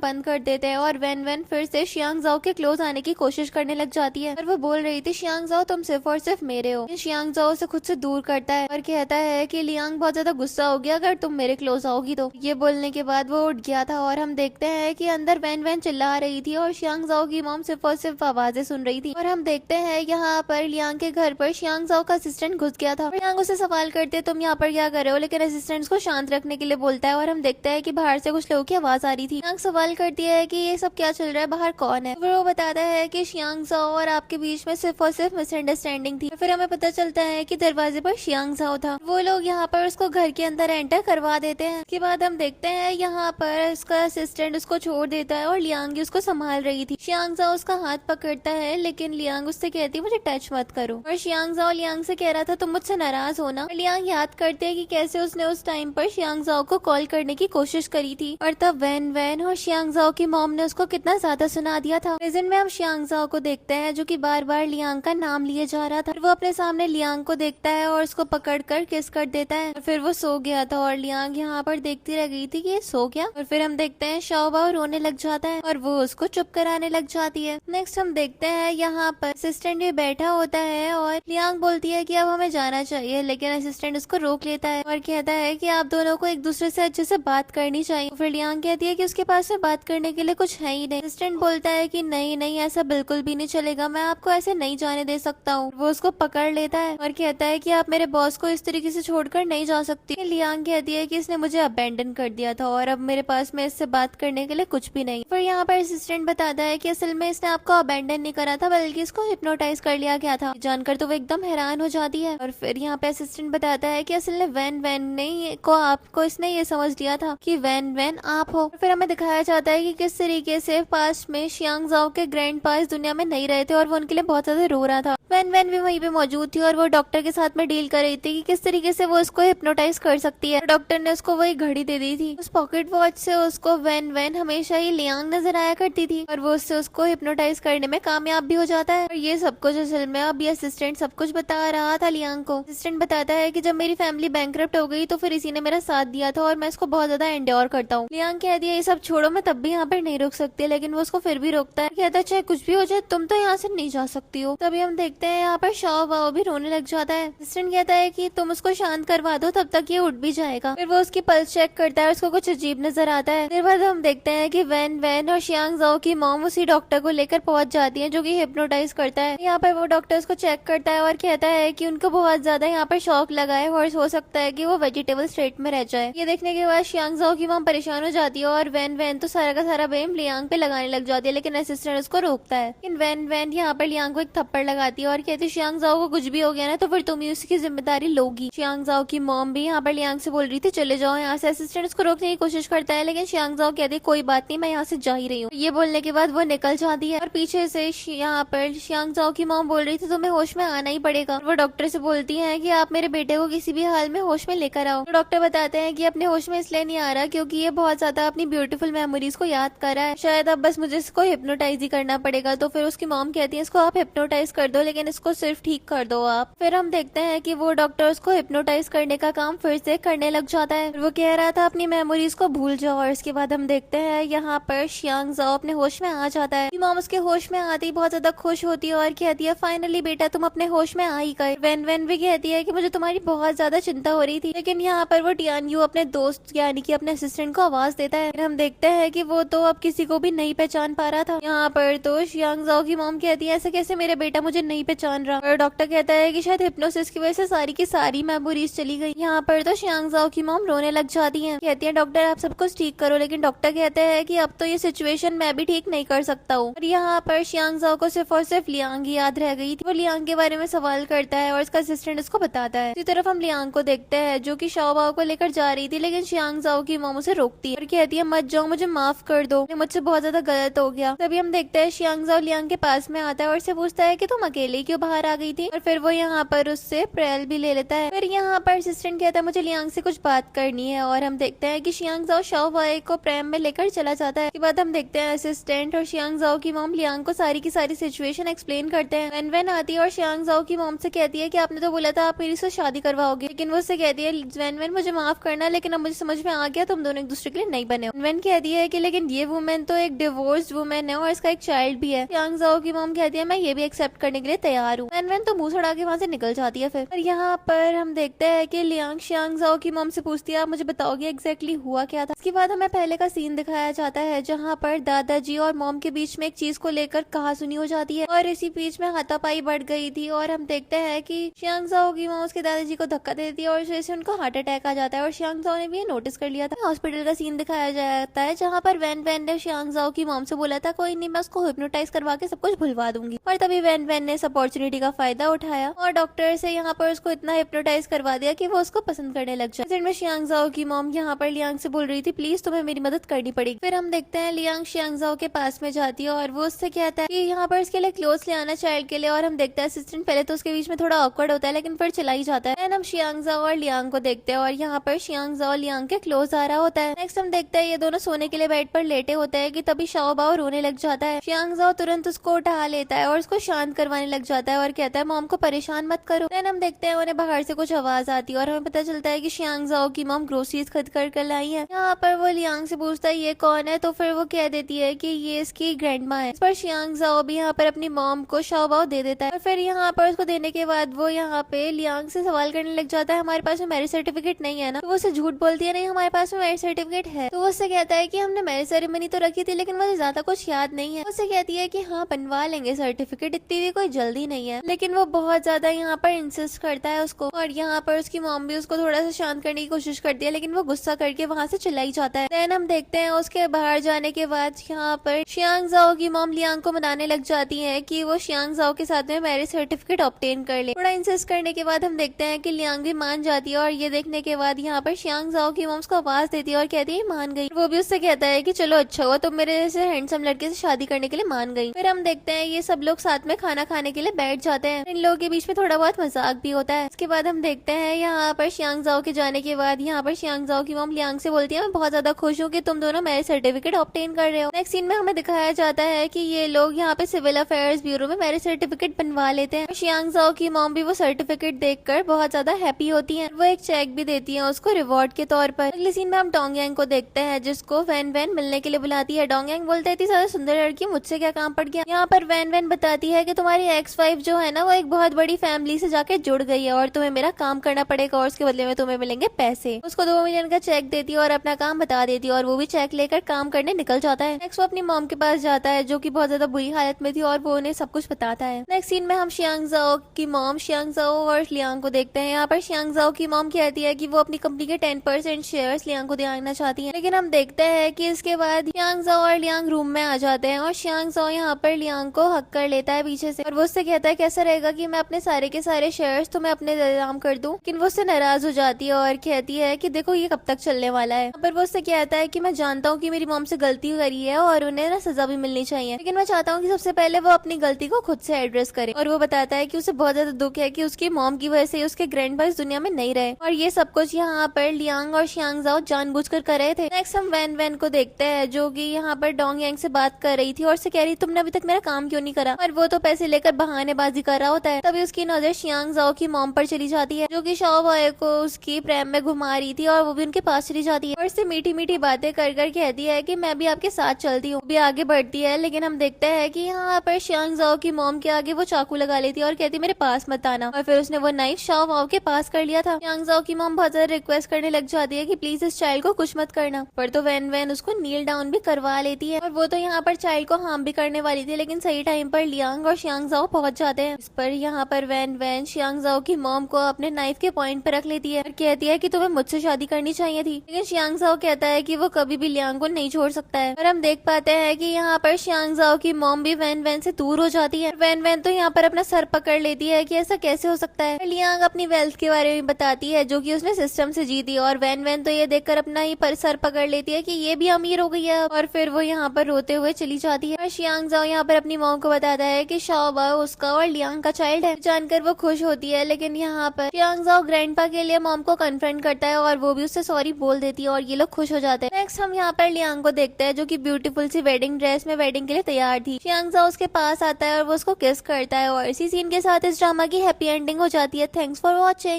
बंद कर देते हैं और वैन वैन फिर से शियांगजाओ के क्लोज आने की कोशिश करने लग जाती है। और वो बोल रही थी शियांगजाओ तुम सिर्फ और सिर्फ मेरे हो। शियांगजाओ उसे खुद से दूर करता है और कहता है कि लियांग बहुत ज्यादा गुस्सा हो गया अगर तुम मेरे क्लोज आओगी तो। ये बोलने के बाद वो उठ गया था और हम देखते हैं कि अंदर वैन वैन चिल्ला रही थी और शियांगजाओ की मॉम सिर्फ और सिर्फ आवाजें सुन रही थी। और हम देखते हैं यहाँ पर लियांग के घर पर शियांगजाओ का असिस्टेंट घुस गया था। लियांग उसे सवाल करते तुम यहाँ पर क्या कर रहे हो, लेकिन असिस्टेंट को शांत रखने के लिए बोलता है। और हम देखते हैं कि बाहर से कुछ लोगों की आवाज आ रही थी। लियांग सवाल करती है कि ये सब क्या चल रहा है, बाहर कौन है। फिर वो बताता है कि शियांगजाओ और आपके बीच में सिर्फ और सिर्फ मिसअंडरस्टैंडिंग थी। फिर हमें पता चलता है कि दरवाजे पर शियांगजाओ था। वो लोग यहाँ पर उसको घर के अंदर एंटर करवा देते हैं। उसके बाद हम देखते हैं यहाँ पर उसका असिस्टेंट उसको छोड़ देता है और लियांग उसको संभाल रही थी। शियांगजाओ उसका हाथ पकड़ता है लेकिन लियांग उससे कहती है मुझे टच मत करो। और शियांगजाओ लियांग से कह रहा था तुम मुझसे नाराज हो ना। लियांग याद करते है कि कैसे उसने उस टाइम पर शियांगजाओ को कॉल करने की कोशिश करी थी और तब वैन वैन और शियांगजाओ की मॉम ने उसको कितना ज्यादा सुना दिया था। प्रेजेंट में हम शियांगजाओ को देखते हैं जो कि बार बार लियांग का नाम लिए जा रहा था। वो अपने सामने लियांग को देखता है और उसको पकड़ कर किस कर देता है और फिर वो सो गया था। और लियांग यहाँ पर देखती रह गई थी कि ये सो गया। और फिर हम देखते हैं शाओबाओ रोने लग जाता है और वो उसको चुप कराने लग जाती है। नेक्स्ट हम देखते हैं यहाँ पर असिस्टेंट भी बैठा होता है और लियांग बोलती है कि अब हमें जाना चाहिए, लेकिन असिस्टेंट उसको रोक लेता है और कहता है कि आप दोनों को एक दूसरे से अच्छे से बात करनी चाहिए। फिर लियांग कहती है कि उसके पास में बात करने के लिए कुछ है ही नहीं। असिस्टेंट बोलता है कि नहीं नहीं ऐसा बिल्कुल भी नहीं चलेगा, मैं आपको ऐसे नहीं जाने दे सकता हूँ। वो उसको पकड़ लेता है और कहता है कि आप मेरे बॉस को इस तरीके से छोड़कर नहीं जा सकती। लियांग कहती है कि इसने मुझे अबेंडन कर दिया था और अब मेरे पास में इससे बात करने के लिए कुछ भी नहीं। फिर यहाँ पर असिस्टेंट बताता है कि असल में इसने आपको अबेंडन नहीं करा था बल्कि इसको हिप्नोटाइज कर लिया गया था। जानकर तो वो एकदम हैरान हो जाती है। और फिर यहाँ पे असिस्टेंट बताता है कि असल में वैन वैन ने को आपको इसने ये समझ लिया था कि वैन वैन आप हो। फिर हमें दिखाया जाता है कि किस तरीके से पास्ट में शियांगजाओ के ग्रैंड पा इस दुनिया में नहीं रहे थे और वो उनके लिए बहुत ज्यादा रो रहा था। वैन वैन भी वहीं पे मौजूद थी और वो डॉक्टर के साथ में डील कर रही थी कि किस तरीके से वो उसको हिप्नोटाइज कर सकती है। डॉक्टर ने उसको वही घड़ी दे दी थी। उस पॉकेट वॉच से उसको वैन वैन हमेशा ही लियांग नजर आया करती थी और वो उससे उसको हिप्नोटाइज करने में कामयाब भी हो जाता है। और ये सब कुछ असल में अब ये असिस्टेंट सब कुछ बता रहा था लियांग को। असिस्टेंट बताता है कि जब मेरी फैमिली बैंकरप्ट हो गई तो फिर इसी ने मेरा साथ दिया था और मैं इसको बहुत ज्यादा एंड्योर करता हूँ। लियांग कह दिया ये सब छोड़ो, मैं तब भी यहाँ पर नहीं रुक सकती, लेकिन वो उसको फिर भी रोकता है। कहता है चाहे कुछ भी हो जाए तुम तो यहाँ से नहीं जा सकती हो। तभी हम देखते हैं यहाँ पर शाओबाओ भी रोने लग जाता है। असिस्टेंट कहता है कि तुम उसको शांत करवा दो, तब तक ये उठ भी जाएगा। फिर वो उसकी पल्स चेक करता है, उसको कुछ अजीब नजर आता है। फिर बाद हम देखते हैं कि वैन वैन और शियांगजाओ की मॉम उसी डॉक्टर को लेकर पहुंच जाती है जो कि हिप्नोटाइज करता है। यहाँ पर वो डॉक्टर उसको चेक करता है और कहता है कि उनको बहुत ज्यादा यहाँ पर शॉक लगा है और हो सकता है कि वो वेजिटेबल स्टेट में रह जाए। ये देखने के बाद शियांगजाओ की मॉम परेशान हो जाती है और वैन वैन तो सारा का सारा ब्लेम लियांग पे लगाने लग जाती है, लेकिन असिस्टेंट उसको रोकता है। लेकिन वैन वैन यहाँ पर लियांग को एक थप्पड़ लगाती है और कहती है शियांगजाओ को कुछ भी हो गया ना तो फिर तुम ही उसकी जिम्मेदारी लोगी। शियांगजाओ की मॉम भी यहाँ पर लियांग से बोल रही थी चले जाओ यहाँ से। असिस्टेंट उसको रोकने की कोशिश करता है लेकिन शियांगजाओ कहती है कोई बात नहीं, मैं यहाँ से जा ही रही हूँ। ये बोलने के बाद वो निकल जाती है और पीछे से यहाँ पर शियांगजाओ की मॉम बोल रही थी तुम्हें होश में आना ही पड़ेगा। वो डॉक्टर से बोलती है कि आप मेरे बेटे को किसी भी हाल में होश में लेकर आओ। तो डॉक्टर बताते हैं कि अपने होश में इसलिए नहीं आ रहा क्योंकि ये बहुत ज्यादा अपनी ब्यूटीफुल मेमोरीज को याद कर रहा है, शायद अब बस मुझे इसको हिप्नोटाइज ही करना पड़ेगा। तो फिर उसकी मॉम कहती है इसको आप हिप्नोटाइज कर दो, लेकिन इसको सिर्फ ठीक कर दो आप। फिर हम देखते हैं कि वो डॉक्टर उसको हिप्नोटाइज करने का काम फिर से करने लग जाता है। वो कह रहा था अपनी मेमोरीज को भूल जाओ, और इसके बाद हम देखते हैं यहाँ पर शियांग जाओ अपने होश में आ जाता है। मॉम उसके होश में आती बहुत ज्यादा खुश होती है और कहती है फाइनली बेटा तुम अपने होश में आ ही गए। वेन वेन भी कहती है कि मुझे तुम्हारी बहुत ज्यादा चिंता हो रही थी, लेकिन यहाँ पर वो टियान यू अपने दोस्त यानी कि अपने असिस्टेंट को आवाज देता है। फिर हम देखते हैं कि वो तो अब किसी को भी नहीं पहचान पा रहा था। यहाँ पर तो शियांग जाओ की मॉम कहती है ऐसे कैसे मेरे बेटा मुझे नहीं पहचान रहा, और डॉक्टर कहता है कि शायद हिप्नोसिस की वजह से सारी की सारी मेमोरीज चली गई। यहाँ पर तो शियांग जाओ की मॉम रोने लग जाती है, कहती है डॉक्टर आप सब कुछ ठीक करो, लेकिन डॉक्टर कहते हैं कि अब तो ये सिचुएशन मैं भी ठीक नहीं कर सकता हूँ। और यहाँ पर शियांग जाओ को सिर्फ और सिर्फ लियांग ही याद रह गई थी। वो लियांग के बारे में सवाल करता है और उसका असिस्टेंट उसको बताता है। इसी तरफ हम लियांग को देखते हैं जो कि शाओबाओ को लेकर जा रही थी, लेकिन शियांग जाओ की मॉम उसे रोकती है और कहती है मत जाओ, मुझे माफ कर दो, मुझसे बहुत ज्यादा गलत हो गया। तभी हम देखते हैं शियांग जाओ लियांग के पास में आता है और उससे पूछता है कि तुम अकेले क्यों बाहर आ गई थी, और फिर वो यहाँ पर उससे प्रेल भी ले लेता है। फिर यहाँ पर असिस्टेंट कहता है मुझे लियांग से कुछ बात करनी है, और हम देखते हैं कि शियांग जाओ शाओबाओ को प्रेम में लेकर चला जाता है। इसके बाद हम देखते हैं असिस्टेंट और शियांग जाओ की मॉम लियांग को सारी की सारी सिचुएशन एक्सप्लेन करते हैं। वेन वेन आती है और शियांग जाओ की मॉम से कहती है कि आपने तो बोला था आप मेरी से शादी करवाओगे, लेकिन वो उससे कहती है वेन वेन मुझे माफ करना, लेकिन अब मुझे समझ में आ गया तुम दोनों एक दूसरे के लिए नहीं बने हो। वेन कहती है कि लेकिन ये वुमेन तो एक डिवोर्स्ड वुमेन है और इसका एक चाइल्ड भी है। शियांग जाओ की मॉम कहती है मैं ये भी एक्सेप्ट करने के लिए तैयार हूँ। वेन वेन तो मुंह सड़ा के वहाँ से निकल जाती है। फिर यहाँ पर हम देखते हैं कि लियांग शियांग जाओ की मॉम से पूछती है आप मुझे बताओगे एग्जैक्टली हुआ क्या था। इसके बाद हमें पहले का सीन दिखाया जाता है जहाँ पर दादाजी और मॉम के बीच में एक चीज को लेकर कहासुनी हो जाती है और इसी बीच में हाथापाई बढ़ गई थी, और हम देखते हैं कि शियांग जाओ की मॉम उसके दादाजी को धक्का देती है और इस वजह से उनको हार्ट अटैक आ जाता है, और शियांग जाओ ने भी ये नोटिस कर लिया था। हॉस्पिटल का सीन दिखाया जाता है जहाँ पर वेन वेन ने शियांग जाओ की मॉम से बोला था कोई नहीं मैं उसको हिप्नोटाइज करवा के सब कुछ भुलवा दूंगी, और तभी वेन वेन ने इस अपॉर्चुनिटी का फायदा उठाया और डॉक्टर से यहाँ पर उसको इतना हिप्नोटाइज करवा दिया कि वो उसको पसंद करने लग जाए। में शियांग जाओ की मॉम यहाँ पर लियांग से बोल रही थी प्लीज तुम्हें मेरी मदद करनी पड़ेगी। फिर हम देखते हैं लियांग शियांग जाओ के पास में जाती है और वो उससे कहता है कि यहाँ पर इसके लिए क्लोथ ले आना चाइल्ड के लिए, और हम देखते हैं असिस्टेंट पहले तो उसके बीच में थोड़ा ऑकवर्ड होता है लेकिन फिर चला ही जाता है। हम शियांग जाओ और लियांग को देखते हैं और यहाँ पर शियांग जाओ लियांग के क्लोज आ रहा होता है। नेक्स्ट हम देखते हैं ये दोनों सोने के लिए बेड पर लेटे होते हैं कि तभी शाओबाओ रोने लग जाता है। शियांग जाओ तुरंत उसको उठा लेता है और उसको शांत करवाने लग जाता है और कहता है मॉम को परेशान मत करो। देन हम देखते हैं उन्हें बाहर से कुछ आवाज आती है और हमें पता चलता है कि शियांग जाओ की मॉम ग्रोसरीज खरीद कर लाई है। यहाँ पर वो लियांग से पूछता है ये कौन है, तो फिर वो कह देती है कि ये इसकी ग्रैंडमा है। इस पर शियांग जाओ भी यहाँ पर अपनी मॉम को शाओबाओ दे देता है और फिर यहाँ पर उसको देने के बाद वो यहाँ पे लियांग से सवाल करने लग जाता है हमारे पास में मैरिज सर्टिफिकेट नहीं है ना, तो वो उसे झूठ बोलती है नहीं हमारे पास में मैरिज सर्टिफिकेट है। तो वो उससे कहता है कि हमने मैरिज सेरेमनी तो रखी थी लेकिन मुझे ज्यादा कुछ याद नहीं है। उससे कहती है कि हाँ बनवा लेंगे सर्टिफिकेट, इतनी भी कोई जल्दी नहीं है, लेकिन वो बहुत ज्यादा यहाँ पर इंसिस्ट करता है उसको, और यहाँ पर उसकी मॉम भी उसको थोड़ा सा शांत करने की कोशिश करती है लेकिन वो गुस्सा करके वहाँ से चला ही जाता है। देन हम देखते हैं उसके बाहर जाने के बाद यहाँ पर शियांग जाओ की मॉम लियांग को मनाने लग जाती है कि वो शियांग जाओ के साथ में मैरिज सर्टिफिकेट ऑब्टेन कर ले। थोड़ा इंसिस्ट करने के बाद हम देखते हैं कि लियांग भी मान जाती है और ये देखने के बाद यहाँ पर शियांग जाओ की मॉम उसको आवाज देती है और कहती है मान गई। वो भी उससे कहता है कि चलो अच्छा हुआ तुम मेरे जैसे हैंडसम लड़के से शादी करने के लिए मान गई। फिर हम देखते हैं ये सब लोग साथ में खाना खाने के लिए बैठ जाते हैं। इन लोगों के बीच में थोड़ा बहुत मजाक भी होता है। इसके बाद हम देखते हैं यहाँ पर शियांग जाओ के जाने के बाद यहाँ पर शियांग जाओ की मॉम लियांग से बोलती है मैं बहुत ज्यादा खुश हूँ कि तुम दोनों मैरिज सर्टिफिकेट ऑब्टेन कर रहे हो। नेक्स्ट सीन में हमें दिखाया जाता है कि ये लोग यहाँ पे सिविल अफेयर्स ब्यूरो में मैरिज सर्टिफिकेट बनवा लेते हैं। शियांग जाओ की मॉम भी वो सर्टिफिकेट देखकर बहुत ज्यादा हैप्पी होती है। वो एक चेक भी देती है उसको रिवॉर्ड के तौर पर। अगले सीन में हम डोंगयांग को देखते हैं जिसको वैन वैन मिलने के लिए बुलाती है। डोंगयांग बोलता है इतनी ज्यादा सुंदर लड़की मुझसे क्या काम पड़ गया। यहाँ पर वैन वैन बताती है कि तुम्हारी एक्स वाइफ जो है ना वो एक बहुत बड़ी फैमिली से जाके जुड़ गई है और तुम्हें मेरा काम करना पड़ेगा और उसके बदले में तुम्हें मिलेंगे पैसे। उसको 2 मिलियन का चेक देती है और अपना काम बता देती है और वो भी चेक लेकर काम करने निकल जाता है। नेक्स्ट वो अपनी मॉम के पास जाता है जो कि बहुत ज्यादा बुरी हालत में थी और वो उन्हें सब कुछ बताता है। नेक्स्ट सीन में हम शियांग जाओ की मॉम शियांग जाओ और लियांग को देखते हैं। यहाँ पर शियांग जाओ की मॉम कहती है कि वो अपनी कंपनी के 10% शेयर्स लियांग को दिलाना चाहती है, लेकिन हम देखते हैं कि इसके बाद शियांग जाओ और लियांग रूम में आ जाते हैं और शियांग जाओ यहाँ पर लियांग को हक कर लेता है पीछे से और वो उससे कहता है कैसा रहेगा कि मैं अपने सारे के सारे शेयर्स तुम्हें अपने नाम कर दूं, लेकिन वो उससे नाराज हो जाती है और कहती है कि देखो ये कब तक चलने वाला है। पर वो उससे कहता है कि मैं जानता हूँ कि मेरी मॉम से गलती करी है और उन्हें ना सजा भी मिलनी चाहिए, लेकिन मैं चाहता हूँ कि सबसे पहले वो अपनी गलती को खुद से एड्रेस करे। और वो बताता है कि उसे बहुत ज्यादा दुख है कि उसकी मॉम की वजह से उसके ग्रैंड इस दुनिया में नहीं रहे और ये सब कुछ यहाँ पर लियांग और शियांग जाओ जानबूझकर कर रहे थे। नेक्स्ट हम वैन वैन को देखते हैं जो कि यहाँ पर डोंगयांग से बात कर रही थी और से कह रही तुमने अभी तक मेरा काम क्यों नहीं करा, और वो तो पैसे लेकर बहानेबाजी कर रहा होता है। तभी उसकी नजर शियांग जाओ की मॉम पर चली जाती है, जो कि शाओ बॉय को उसकी प्रेम में घुमा रही थी और वो भी उनके पास चली जाती है और उससे मीठी मीठी बातें कर कर कहती है कि मैं भी आपके साथ चलती हूँ। भी आगे बढ़ती है, लेकिन हम देखते हैं कि यहाँ पर शियांग जाओ की मॉम के आगे वो चाकू लगा लेती है और कहती है मेरे पास मत आना, और फिर उसने वो नाइफ शाओ वाओ के पास कर लिया था। शियांग जाओ की मॉम बहुत ज्यादा रिक्वेस्ट करने लग जाती है कि प्लीज इस चाइल्ड को कुछ मत करना, पर तो वैन वैन उसको नील डाउन भी करवा लेती है। और वो तो यहाँ पर चाइल्ड को हार्म भी करने वाली थी, लेकिन सही टाइम पर लियांग और शियांग जाओ पहुंच जाते हैं। इस पर यहाँ पर वैन वैन शियांग जाओ की मॉम को अपने नाइफ के पॉइंट पर रख लेती है और कहती है कि तुम्हें मुझसे शादी करनी चाहिए थी, लेकिन शियांग जाओ कहता है कि वो कभी भी लियांग को नहीं छोड़ सकता है। और हम देख पाते हैं कि यहाँ पर शियांग जाओ की मॉम भी वैन वैन से दूर हो जाती है। वैन वैन तो यहाँ पर अपना सर पकड़ लेती है कि ऐसा कैसे हो सकता है। लियांग अपनी वेल्थ के बारे में बताती है जो कि उसने सिस्टम से जीती, और वैन वैन तो ये देखकर अपना ही सर पकड़ लेती है कि ये भी अमीर हो गई है, और फिर वो यहाँ पर रोते हुए चली जाती है। और शियांग जाओ यहाँ पर अपनी मॉम को बताता है कि शाओ बाओ उसका और लियांग का चाइल्ड है। जानकर वो खुश होती है, लेकिन यहाँ पर शियांग जाओ ग्रैंडपा के लिए मॉम को कन्फ्रंट करता है और वो भी उससे सॉरी बोल देती है और ये लोग खुश हो जाते हैं। नेक्स्ट हम यहाँ पर लियांग को देखते हैं जो कि ब्यूटीफुल सी वेडिंग ड्रेस में वेडिंग के लिए तैयार थी। शियांग जाओ उसके पास आता है और वो उसको किस करता है, और इसी सीन के साथ इस ड्रामा की हैप्पी एंडिंग हो जाती है। Thanks for watching.